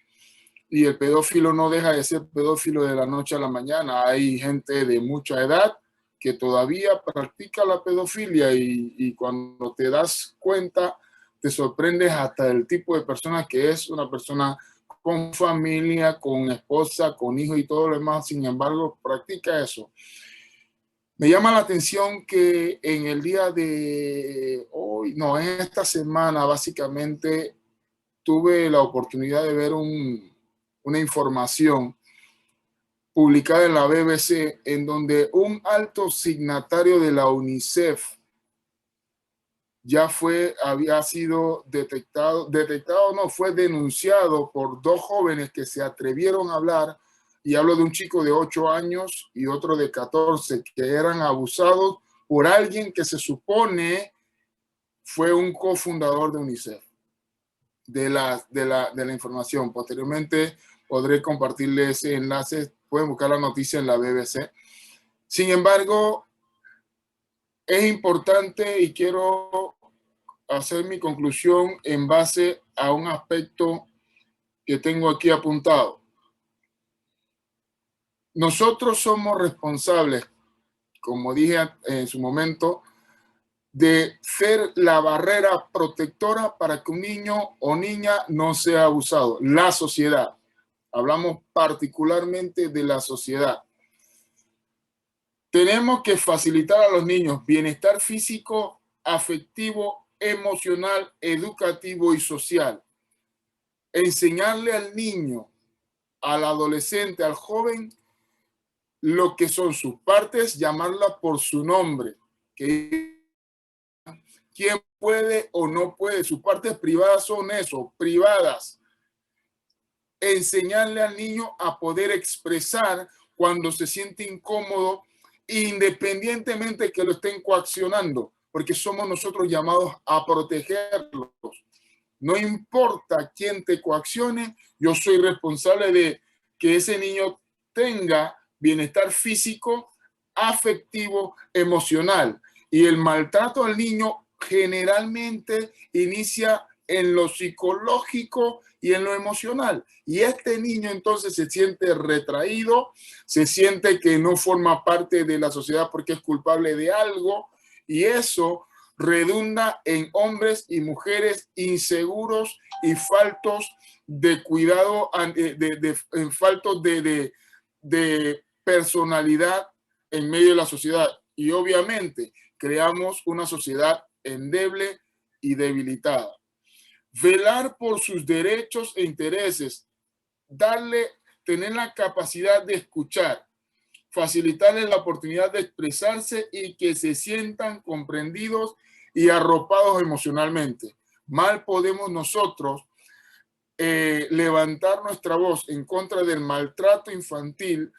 Y el pedófilo no deja de ser pedófilo de la noche a la mañana. Hay gente de mucha edad que todavía practica la pedofilia y cuando te das cuenta, te sorprendes hasta el tipo de persona que es, una persona con familia, con esposa, con hijos y todo lo demás. Sin embargo, practica eso. Me llama la atención que en el día de hoy, no, en esta semana básicamente tuve la oportunidad de ver una información publicada en la BBC en donde un alto signatario de la UNICEF ya había sido fue denunciado por 2 jóvenes que se atrevieron a hablar. Y hablo de un chico de 8 años y otro de 14 que eran abusados por alguien que se supone fue un cofundador de UNICEF. De la información. Posteriormente podré compartirles ese enlace. Pueden buscar la noticia en la BBC. Sin embargo, es importante y quiero hacer mi conclusión en base a un aspecto que tengo aquí apuntado. Nosotros somos responsables, como dije en su momento, de ser la barrera protectora para que un niño o niña no sea abusado. La sociedad. Hablamos particularmente de la sociedad. Tenemos que facilitar a los niños bienestar físico, afectivo, emocional, educativo y social. Enseñarle al niño, al adolescente, al joven, lo que son sus partes, llamarlas por su nombre. ¿Quién puede o no puede? Sus partes privadas son eso, privadas. Enseñarle al niño a poder expresar cuando se siente incómodo, independientemente que lo estén coaccionando, porque somos nosotros llamados a protegerlos. No importa quién te coaccione, yo soy responsable de que ese niño tenga bienestar físico, afectivo, emocional. Y el maltrato al niño generalmente inicia en lo psicológico y en lo emocional. Y este niño entonces se siente retraído, se siente que no forma parte de la sociedad porque es culpable de algo, y eso redunda en hombres y mujeres inseguros y faltos de cuidado, faltos de personalidad en medio de la sociedad. Y obviamente creamos una sociedad endeble y debilitada. Velar por sus derechos e intereses, tener la capacidad de escuchar, facilitarles la oportunidad de expresarse y que se sientan comprendidos y arropados emocionalmente. Mal podemos nosotros levantar nuestra voz en contra del maltrato infantil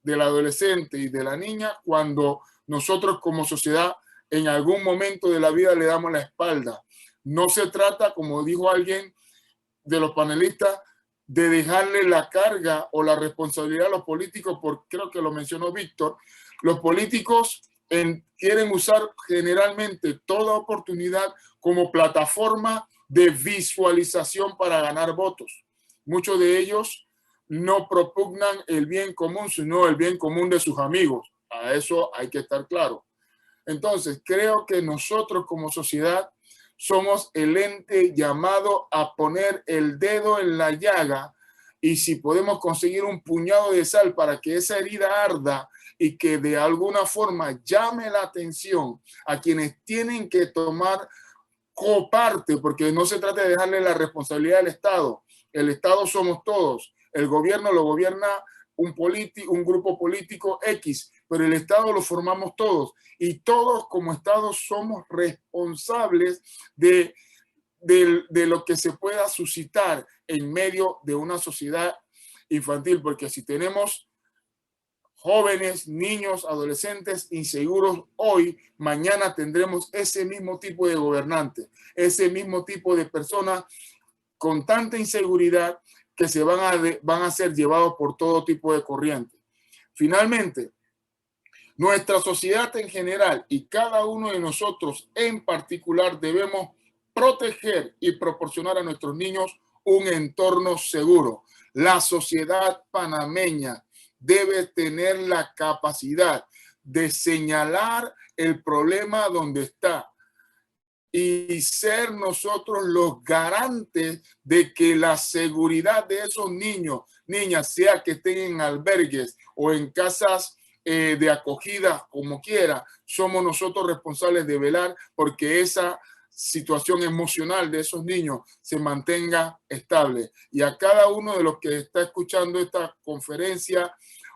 del adolescente y de la niña cuando nosotros como sociedad en algún momento de la vida le damos la espalda. No se trata, como dijo alguien de los panelistas, de dejarle la carga o la responsabilidad a los políticos, porque creo que lo mencionó Víctor. Los políticos quieren usar generalmente toda oportunidad como plataforma de visualización para ganar votos. Muchos de ellos no propugnan el bien común, sino el bien común de sus amigos. A eso hay que estar claro. Entonces, creo que nosotros como sociedad somos el ente llamado a poner el dedo en la llaga, y si podemos conseguir un puñado de sal para que esa herida arda y que de alguna forma llame la atención a quienes tienen que tomar coparte, porque no se trata de dejarle la responsabilidad al Estado. El Estado somos todos. El gobierno lo gobierna un grupo político X, pero el Estado lo formamos todos, y todos como Estado somos responsables de lo que se pueda suscitar en medio de una sociedad infantil, porque si tenemos jóvenes, niños, adolescentes inseguros hoy, mañana tendremos ese mismo tipo de gobernantes, ese mismo tipo de personas con tanta inseguridad que se van a ser llevados por todo tipo de corriente. Finalmente, nuestra sociedad en general y cada uno de nosotros en particular debemos proteger y proporcionar a nuestros niños un entorno seguro. La sociedad panameña debe tener la capacidad de señalar el problema donde está y ser nosotros los garantes de que la seguridad de esos niños, niñas, sea que estén en albergues o en casas de acogida, como quiera, somos nosotros responsables de velar porque esa situación emocional de esos niños se mantenga estable. Y a cada uno de los que está escuchando esta conferencia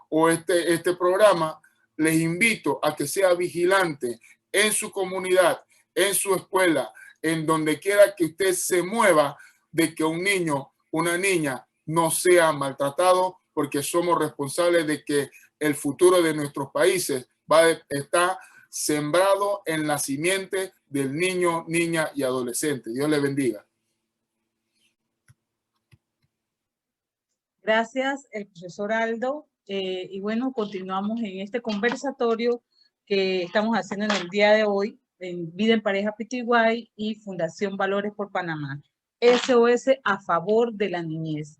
o este programa, les invito a que sea vigilante en su comunidad, en su escuela, en donde quiera que usted se mueva, de que un niño, una niña no sea maltratado, porque somos responsables de que el futuro de nuestros países está sembrado en la simiente del niño, niña y adolescente. Dios le bendiga. Gracias, el profesor Aldo. Y bueno, continuamos en este conversatorio que estamos haciendo en el día de hoy en Vida en Pareja PTY y Fundación Valores por Panamá. SOS a favor de la niñez.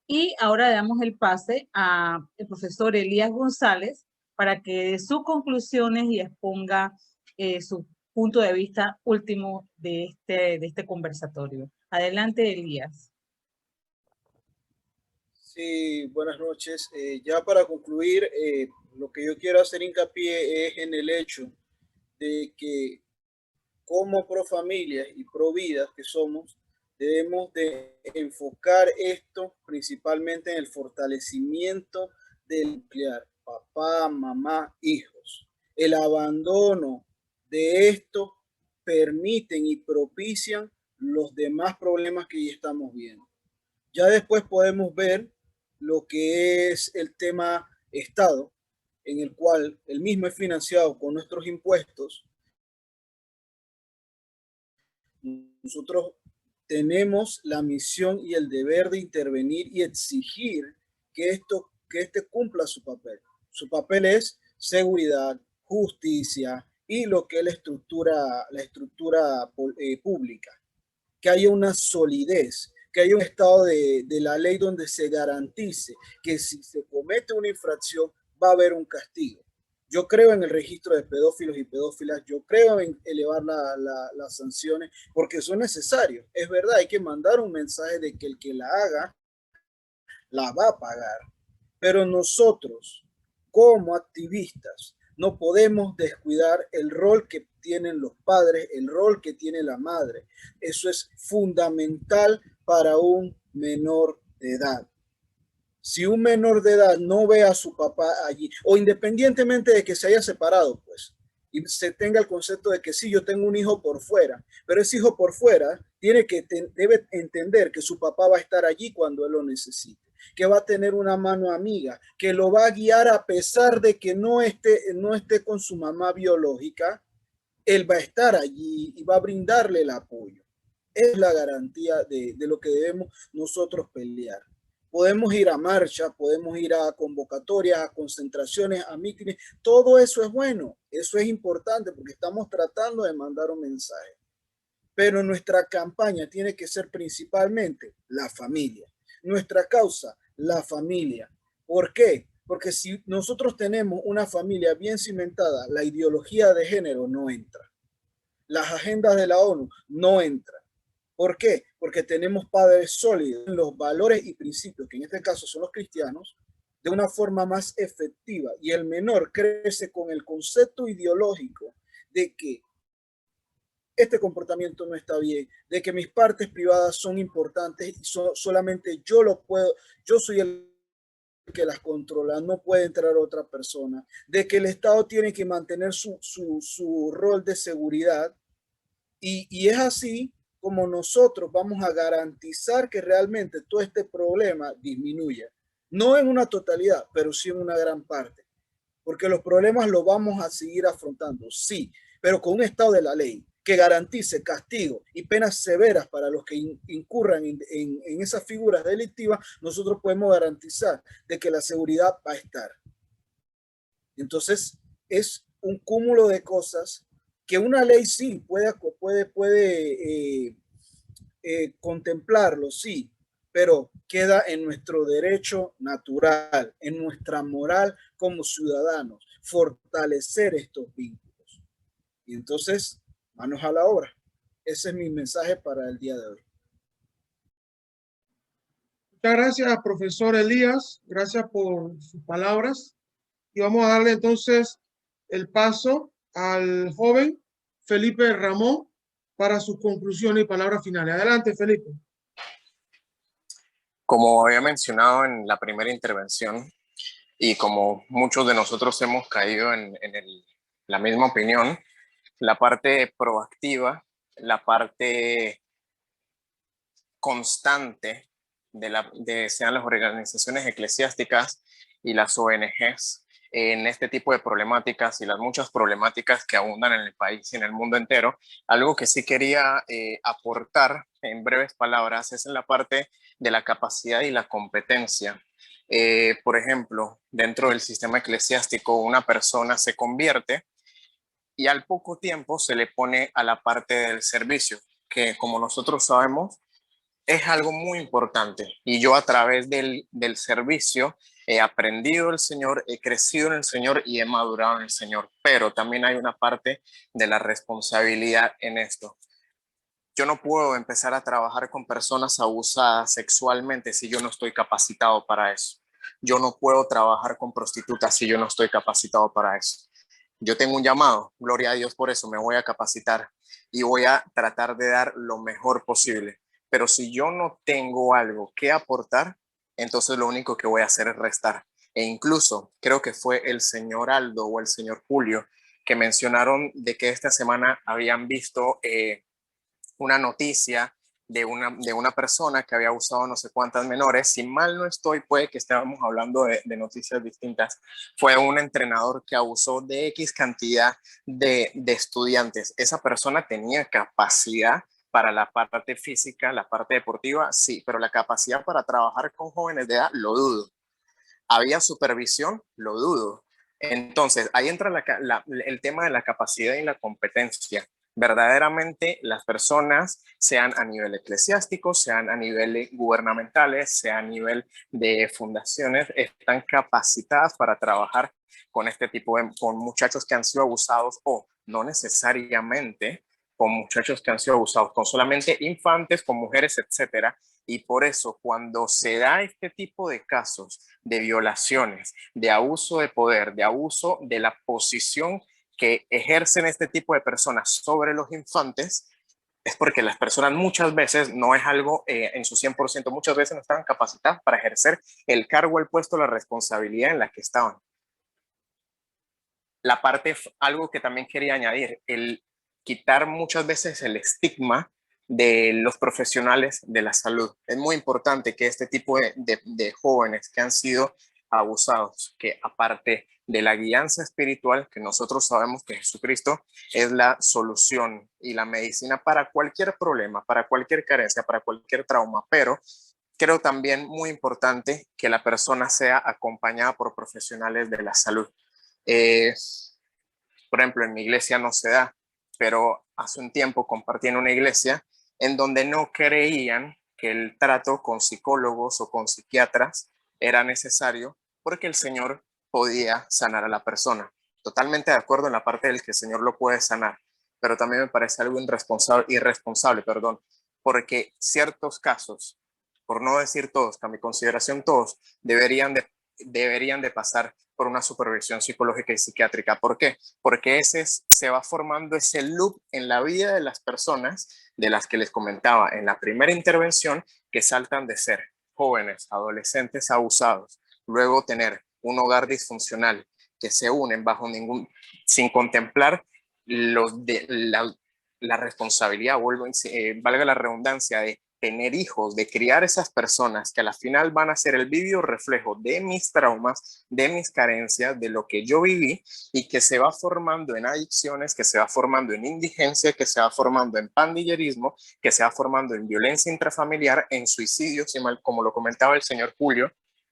Y ahora le damos el pase al profesor Elías González para que dé sus conclusiones y exponga su punto de vista último de este conversatorio. Adelante, Elías. Sí, buenas noches. Ya para concluir, lo que yo quiero hacer hincapié es en el hecho de que como pro familia y pro vida que somos, debemos de enfocar esto principalmente en el fortalecimiento del nuclear, papá, mamá, hijos. El abandono de esto permiten y propician los demás problemas que ya estamos viendo. Ya después podemos ver lo que es el tema Estado, en el cual el mismo es financiado con nuestros impuestos. Nosotros tenemos la misión y el deber de intervenir y exigir que este cumpla su papel. Su papel es seguridad, justicia y lo que es la estructura pública. Que haya una solidez, que haya un estado de la ley donde se garantice que si se comete una infracción va a haber un castigo. Yo creo en el registro de pedófilos y pedófilas, yo creo en elevar las sanciones porque son necesarios. Es verdad, hay que mandar un mensaje de que el que la haga la va a pagar. Pero nosotros, como activistas, no podemos descuidar el rol que tienen los padres, el rol que tiene la madre. Eso es fundamental para un menor de edad. Si un menor de edad no ve a su papá allí, o independientemente de que se haya separado, pues, y se tenga el concepto de que sí, yo tengo un hijo por fuera, pero ese hijo por fuera debe entender que su papá va a estar allí cuando él lo necesite, que va a tener una mano amiga, que lo va a guiar a pesar de que no esté con su mamá biológica, él va a estar allí y va a brindarle el apoyo. Es la garantía de lo que debemos nosotros pelear. Podemos ir a marcha, podemos ir a convocatorias, a concentraciones, a mítines. Todo eso es bueno, eso es importante porque estamos tratando de mandar un mensaje. Pero nuestra campaña tiene que ser principalmente la familia. Nuestra causa, la familia. ¿Por qué? Porque si nosotros tenemos una familia bien cimentada, la ideología de género no entra. Las agendas de la ONU no entran. ¿Por qué? Porque tenemos padres sólidos en los valores y principios, que en este caso son los cristianos, de una forma más efectiva. Y el menor crece con el concepto ideológico de que este comportamiento no está bien, de que mis partes privadas son importantes y solamente yo lo puedo, yo soy el que las controla, no puede entrar otra persona, de que el Estado tiene que mantener su rol de seguridad y es así como nosotros vamos a garantizar que realmente todo este problema disminuya. No en una totalidad, pero sí en una gran parte. Porque los problemas los vamos a seguir afrontando, sí, pero con un estado de la ley que garantice castigo y penas severas para los que incurran en esas figuras delictivas, nosotros podemos garantizar de que la seguridad va a estar. Entonces, es un cúmulo de cosas que una ley sí puede contemplarlo, sí, pero queda en nuestro derecho natural, en nuestra moral como ciudadanos, fortalecer estos vínculos. Y entonces, manos a la obra. Ese es mi mensaje para el día de hoy. Muchas gracias, profesor Elías. Gracias por sus palabras. Y vamos a darle entonces el paso al joven Felipe Ramón para sus conclusiones y palabras finales. Adelante, Felipe. Como había mencionado en la primera intervención, y como muchos de nosotros hemos caído en la misma opinión, la parte proactiva, la parte constante sean las organizaciones eclesiásticas y las ONGs en este tipo de problemáticas y las muchas problemáticas que abundan en el país y en el mundo entero. Algo que sí quería aportar en breves palabras es en la parte de la capacidad y la competencia. Por ejemplo, dentro del sistema eclesiástico una persona se convierte y al poco tiempo se le pone a la parte del servicio, que como nosotros sabemos es algo muy importante. Y yo a través del servicio he aprendido del Señor, he crecido en el Señor y he madurado en el Señor. Pero también hay una parte de la responsabilidad en esto. Yo no puedo empezar a trabajar con personas abusadas sexualmente si yo no estoy capacitado para eso. Yo no puedo trabajar con prostitutas si yo no estoy capacitado para eso. Yo tengo un llamado, gloria a Dios por eso, me voy a capacitar y voy a tratar de dar lo mejor posible. Pero si yo no tengo algo que aportar, entonces lo único que voy a hacer es restar. E incluso creo que fue el señor Aldo o el señor Julio que mencionaron de que esta semana habían visto una noticia de una persona que había usado no sé cuántas menores. Si mal no estoy, puede que estemos hablando de noticias distintas. Fue un entrenador que abusó de X cantidad de estudiantes. Esa persona tenía capacidad para la parte física, la parte deportiva, sí, pero la capacidad para trabajar con jóvenes de edad, lo dudo. ¿Había supervisión? Lo dudo. Entonces, ahí entra el tema de la capacidad y la competencia. Verdaderamente las personas, sean a nivel eclesiástico, sean a nivel gubernamentales, sean a nivel de fundaciones, están capacitadas para trabajar con este tipo con muchachos que han sido abusados o no necesariamente con muchachos que han sido abusados, con solamente infantes, con mujeres, etcétera. Y por eso, cuando se da este tipo de casos de violaciones, de abuso de poder, de abuso de la posición que ejercen este tipo de personas sobre los infantes, es porque las personas muchas veces, no es algo en su 100%, muchas veces no estaban capacitadas para ejercer el cargo, el puesto, la responsabilidad en la que estaban. La parte, algo que también quería añadir, el quitar muchas veces el estigma de los profesionales de la salud. Es muy importante que este tipo de jóvenes que han sido abusados, que aparte de la guianza espiritual, que nosotros sabemos que Jesucristo es la solución y la medicina para cualquier problema, para cualquier carencia, para cualquier trauma, pero creo también muy importante que la persona sea acompañada por profesionales de la salud. Por ejemplo, en mi iglesia no se da, pero hace un tiempo compartí en una iglesia en donde no creían que el trato con psicólogos o con psiquiatras era necesario porque el Señor podía sanar a la persona. Totalmente de acuerdo en la parte del que el Señor lo puede sanar, pero también me parece algo irresponsable, porque ciertos casos, por no decir todos, a mi consideración todos, deberían de pasar por una supervisión psicológica y psiquiátrica. ¿Por qué? Porque se va formando ese loop en la vida de las personas de las que les comentaba en la primera intervención, que saltan de ser jóvenes, adolescentes abusados, luego tener un hogar disfuncional, que se unen sin contemplar la responsabilidad, valga la redundancia, de tener hijos, de criar esas personas que a la final van a ser el vívido reflejo de mis traumas, de mis carencias, de lo que yo viví, y que se va formando en adicciones, que se va formando en indigencia, que se va formando en pandillerismo, que se va formando en violencia intrafamiliar, en suicidios, como lo comentaba el señor Julio.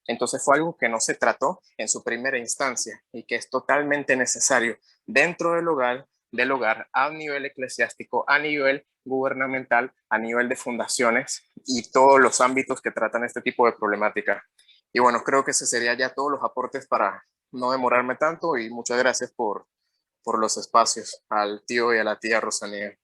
Entonces fue algo que no se trató en su primera instancia y que es totalmente necesario dentro del hogar, a nivel eclesiástico, a nivel gubernamental, a nivel de fundaciones y todos los ámbitos que tratan este tipo de problemática. Y bueno, creo que ese sería ya todos los aportes para no demorarme tanto, y muchas gracias por los espacios al tío y a la tía Rosanía.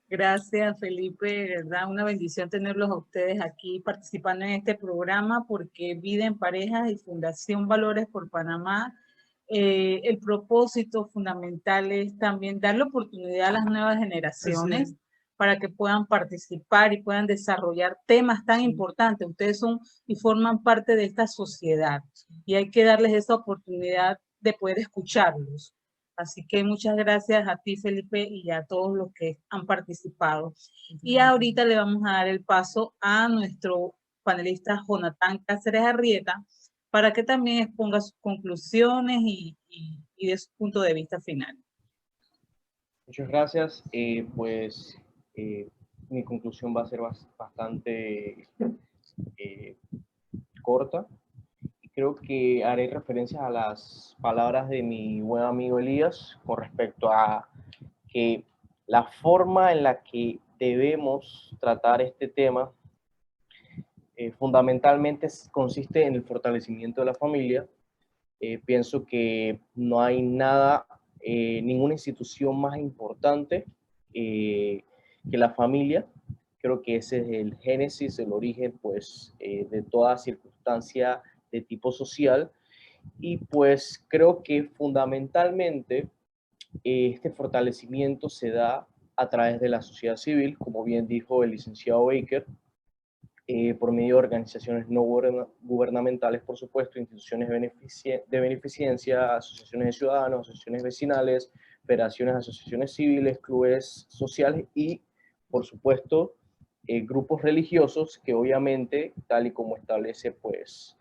Gracias, Felipe, de verdad, una bendición tenerlos a ustedes aquí participando en este programa, porque Vida en Parejas y Fundación Valores por Panamá, el propósito fundamental es también dar la oportunidad a las nuevas generaciones para que puedan participar y puedan desarrollar temas tan importantes. Ustedes son y forman parte de esta sociedad y hay que darles esa oportunidad de poder escucharlos. Así que muchas gracias a ti, Felipe, y a todos los que han participado. Y ahorita le vamos a dar el paso a nuestro panelista Jonathan Cáceres Arrieta para que también exponga sus conclusiones y de su punto de vista final. Muchas gracias. Mi conclusión va a ser bastante corta. creo que haré referencias a las palabras de mi buen amigo Elías con respecto a que la forma en la que debemos tratar este tema fundamentalmente consiste en el fortalecimiento de la familia. Pienso que no hay nada, ninguna institución más importante que la familia. Creo que ese es el génesis, el origen, pues, de toda circunstancia de tipo social. Y pues creo que fundamentalmente este fortalecimiento se da a través de la sociedad civil, como bien dijo el licenciado Baker, por medio de organizaciones no gubernamentales, por supuesto, instituciones de beneficencia, asociaciones de ciudadanos, asociaciones vecinales, federaciones, asociaciones civiles, clubes sociales y, por supuesto, grupos religiosos que obviamente, tal y como establece pues,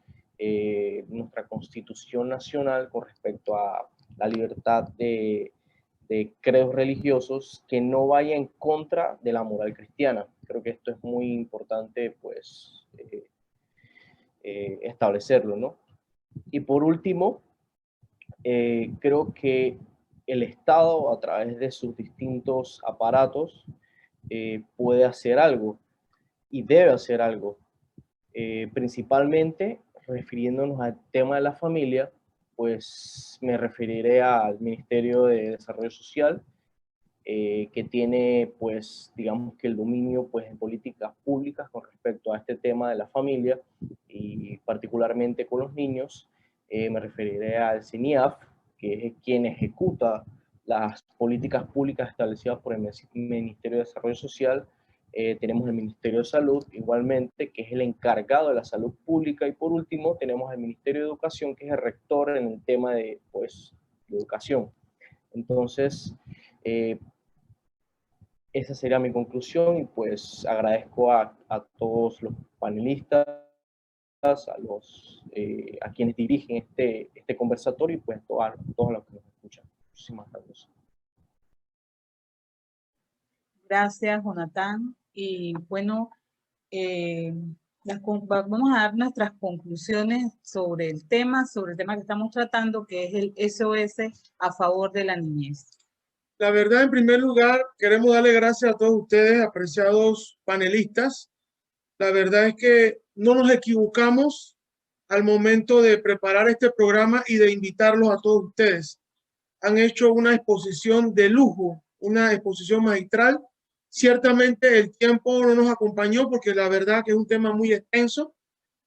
nuestra Constitución Nacional con respecto a la libertad de credos religiosos, que no vaya en contra de la moral cristiana. Creo que esto es muy importante, pues, establecerlo, ¿no? Y por último, creo que el Estado, a través de sus distintos aparatos, puede hacer algo y debe hacer algo, principalmente refiriéndonos al tema de la familia, pues me referiré al Ministerio de Desarrollo Social, que tiene, pues, digamos que el dominio, pues, en políticas públicas con respecto a este tema de la familia y particularmente con los niños. Me referiré al CENIAF, que es quien ejecuta las políticas públicas establecidas por el Ministerio de Desarrollo Social. Tenemos el Ministerio de Salud, igualmente, que es el encargado de la salud pública. Y por último, tenemos el Ministerio de Educación, que es el rector en el tema de, pues, de educación. Entonces, esa sería mi conclusión y pues agradezco a todos los panelistas, a quienes dirigen este conversatorio y pues a todos los que nos escuchan. Muchísimas gracias. Gracias, Jonathan. Y bueno, vamos a dar nuestras conclusiones sobre el tema que estamos tratando, que es el SOS a favor de la niñez. La verdad, en primer lugar, queremos darle gracias a todos ustedes, apreciados panelistas. La verdad es que no nos equivocamos al momento de preparar este programa y de invitarlos a todos ustedes. Han hecho una exposición de lujo, una exposición magistral. Ciertamente el tiempo no nos acompañó porque la verdad que es un tema muy extenso,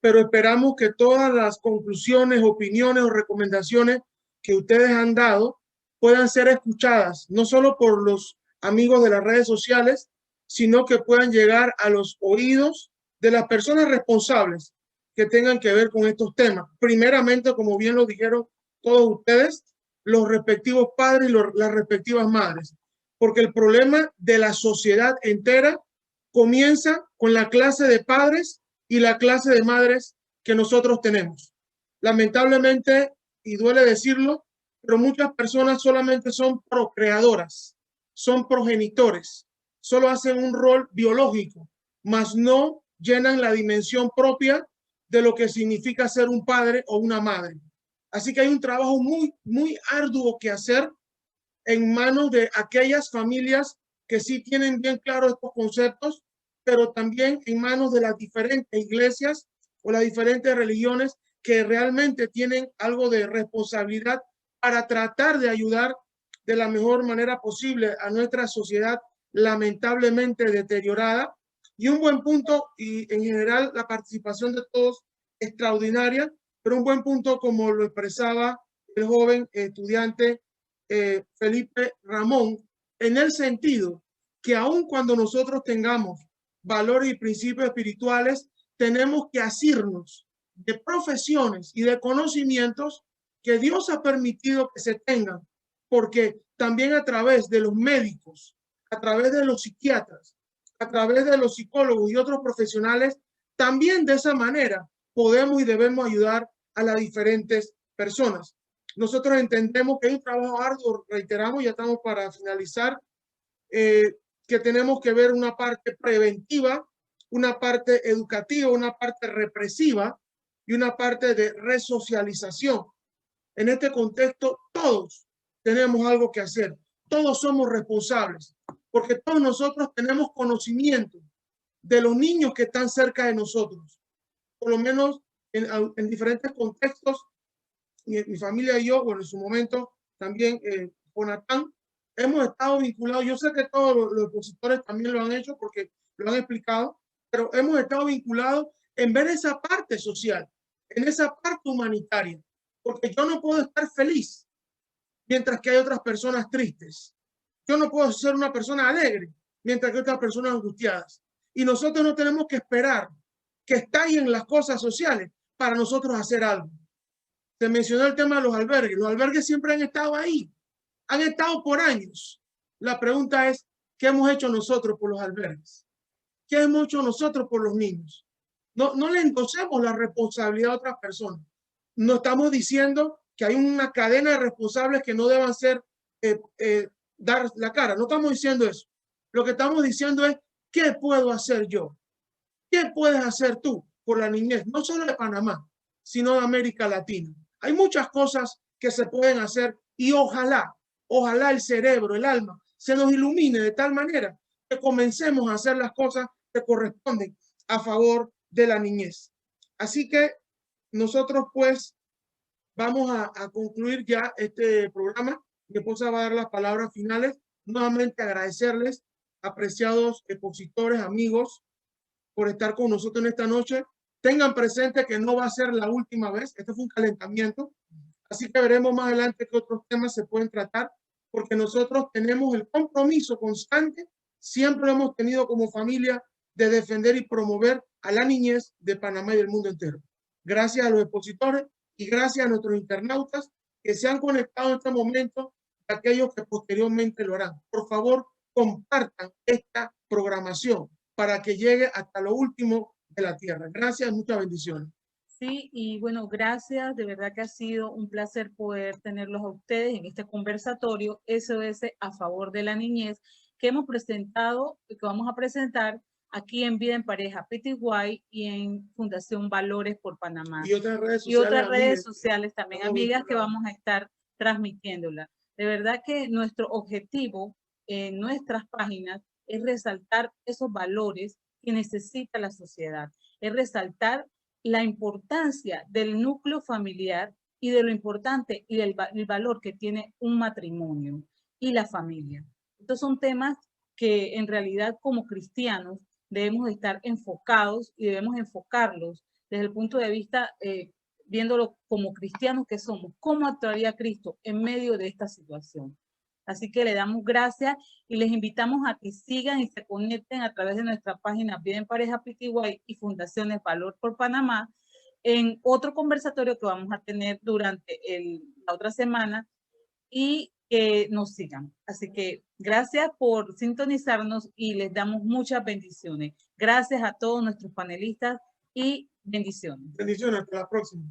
pero esperamos que todas las conclusiones, opiniones o recomendaciones que ustedes han dado puedan ser escuchadas, no solo por los amigos de las redes sociales, sino que puedan llegar a los oídos de las personas responsables que tengan que ver con estos temas. Primeramente, como bien lo dijeron todos ustedes, los respectivos padres y las respectivas madres, porque el problema de la sociedad entera comienza con la clase de padres y la clase de madres que nosotros tenemos. Lamentablemente, y duele decirlo, pero muchas personas solamente son procreadoras, son progenitores, solo hacen un rol biológico, mas no llenan la dimensión propia de lo que significa ser un padre o una madre. Así que hay un trabajo muy arduo que hacer en manos de aquellas familias que sí tienen bien claro estos conceptos, pero también en manos de las diferentes iglesias o las diferentes religiones que realmente tienen algo de responsabilidad para tratar de ayudar de la mejor manera posible a nuestra sociedad lamentablemente deteriorada. Y un buen punto, y en general la participación de todos extraordinaria, pero un buen punto como lo expresaba el joven estudiante Felipe Ramón, en el sentido que aun cuando nosotros tengamos valores y principios espirituales, tenemos que asirnos de profesiones y de conocimientos que Dios ha permitido que se tengan, porque también a través de los médicos, a través de los psiquiatras, a través de los psicólogos y otros profesionales, también de esa manera podemos y debemos ayudar a las diferentes personas. Nosotros entendemos que hay un trabajo arduo, reiteramos, ya estamos para finalizar, que tenemos que ver una parte preventiva, una parte educativa, una parte represiva, y una parte de resocialización. En este contexto, todos tenemos algo que hacer. Todos somos responsables, porque todos nosotros tenemos conocimiento de los niños que están cerca de nosotros. Por lo menos en diferentes contextos, mi familia y yo, bueno, en su momento también Jonathan, hemos estado vinculados. Yo sé que todos los opositores también lo han hecho porque lo han explicado, pero hemos estado vinculados en ver esa parte social, en esa parte humanitaria, porque yo no puedo estar feliz mientras que hay otras personas tristes. Yo no puedo ser una persona alegre mientras que hay otras personas angustiadas. Y nosotros no tenemos que esperar que estallen las cosas sociales para nosotros hacer algo. Se mencionó el tema de los albergues. Los albergues siempre han estado ahí. Han estado por años. La pregunta es, ¿qué hemos hecho nosotros por los albergues? ¿Qué hemos hecho nosotros por los niños? No le endosemos la responsabilidad a otras personas. No estamos diciendo que hay una cadena de responsables que no deban ser dar la cara. No estamos diciendo eso. Lo que estamos diciendo es, ¿qué puedo hacer yo? ¿Qué puedes hacer tú por la niñez? No solo de Panamá, sino de América Latina. Hay muchas cosas que se pueden hacer y ojalá el cerebro, el alma, se nos ilumine de tal manera que comencemos a hacer las cosas que corresponden a favor de la niñez. Así que nosotros pues vamos a concluir ya este programa. Mi esposa va a dar las palabras finales. Nuevamente agradecerles, apreciados expositores, amigos, por estar con nosotros en esta noche. Tengan presente que no va a ser la última vez. Este fue un calentamiento. Así que veremos más adelante qué otros temas se pueden tratar, porque nosotros tenemos el compromiso constante, siempre lo hemos tenido como familia, de defender y promover a la niñez de Panamá y del mundo entero. Gracias a los expositores y gracias a nuestros internautas que se han conectado en este momento y a aquellos que posteriormente lo harán. Por favor, compartan esta programación para que llegue hasta lo último de la tierra. Gracias, muchas bendiciones. Sí, y bueno, gracias. De verdad que ha sido un placer poder tenerlos a ustedes en este conversatorio SOS a favor de la niñez que hemos presentado y que vamos a presentar aquí en Vida en Pareja PTY y en Fundación Valores por Panamá. Y otras redes sociales, también, amigas, que vamos a estar transmitiéndola. De verdad que nuestro objetivo en nuestras páginas es resaltar esos valores que necesita la sociedad, es resaltar la importancia del núcleo familiar y de lo importante y del valor que tiene un matrimonio y la familia. Estos son temas que en realidad como cristianos debemos estar enfocados y debemos enfocarlos desde el punto de vista, viéndolo como cristianos que somos, cómo actuaría Cristo en medio de esta situación. Así que le damos gracias y les invitamos a que sigan y se conecten a través de nuestra página Vida en Pareja PTY y Fundaciones Valor por Panamá en otro conversatorio que vamos a tener durante la otra semana y que nos sigan. Así que gracias por sintonizarnos y les damos muchas bendiciones. Gracias a todos nuestros panelistas y bendiciones. Bendiciones, hasta la próxima.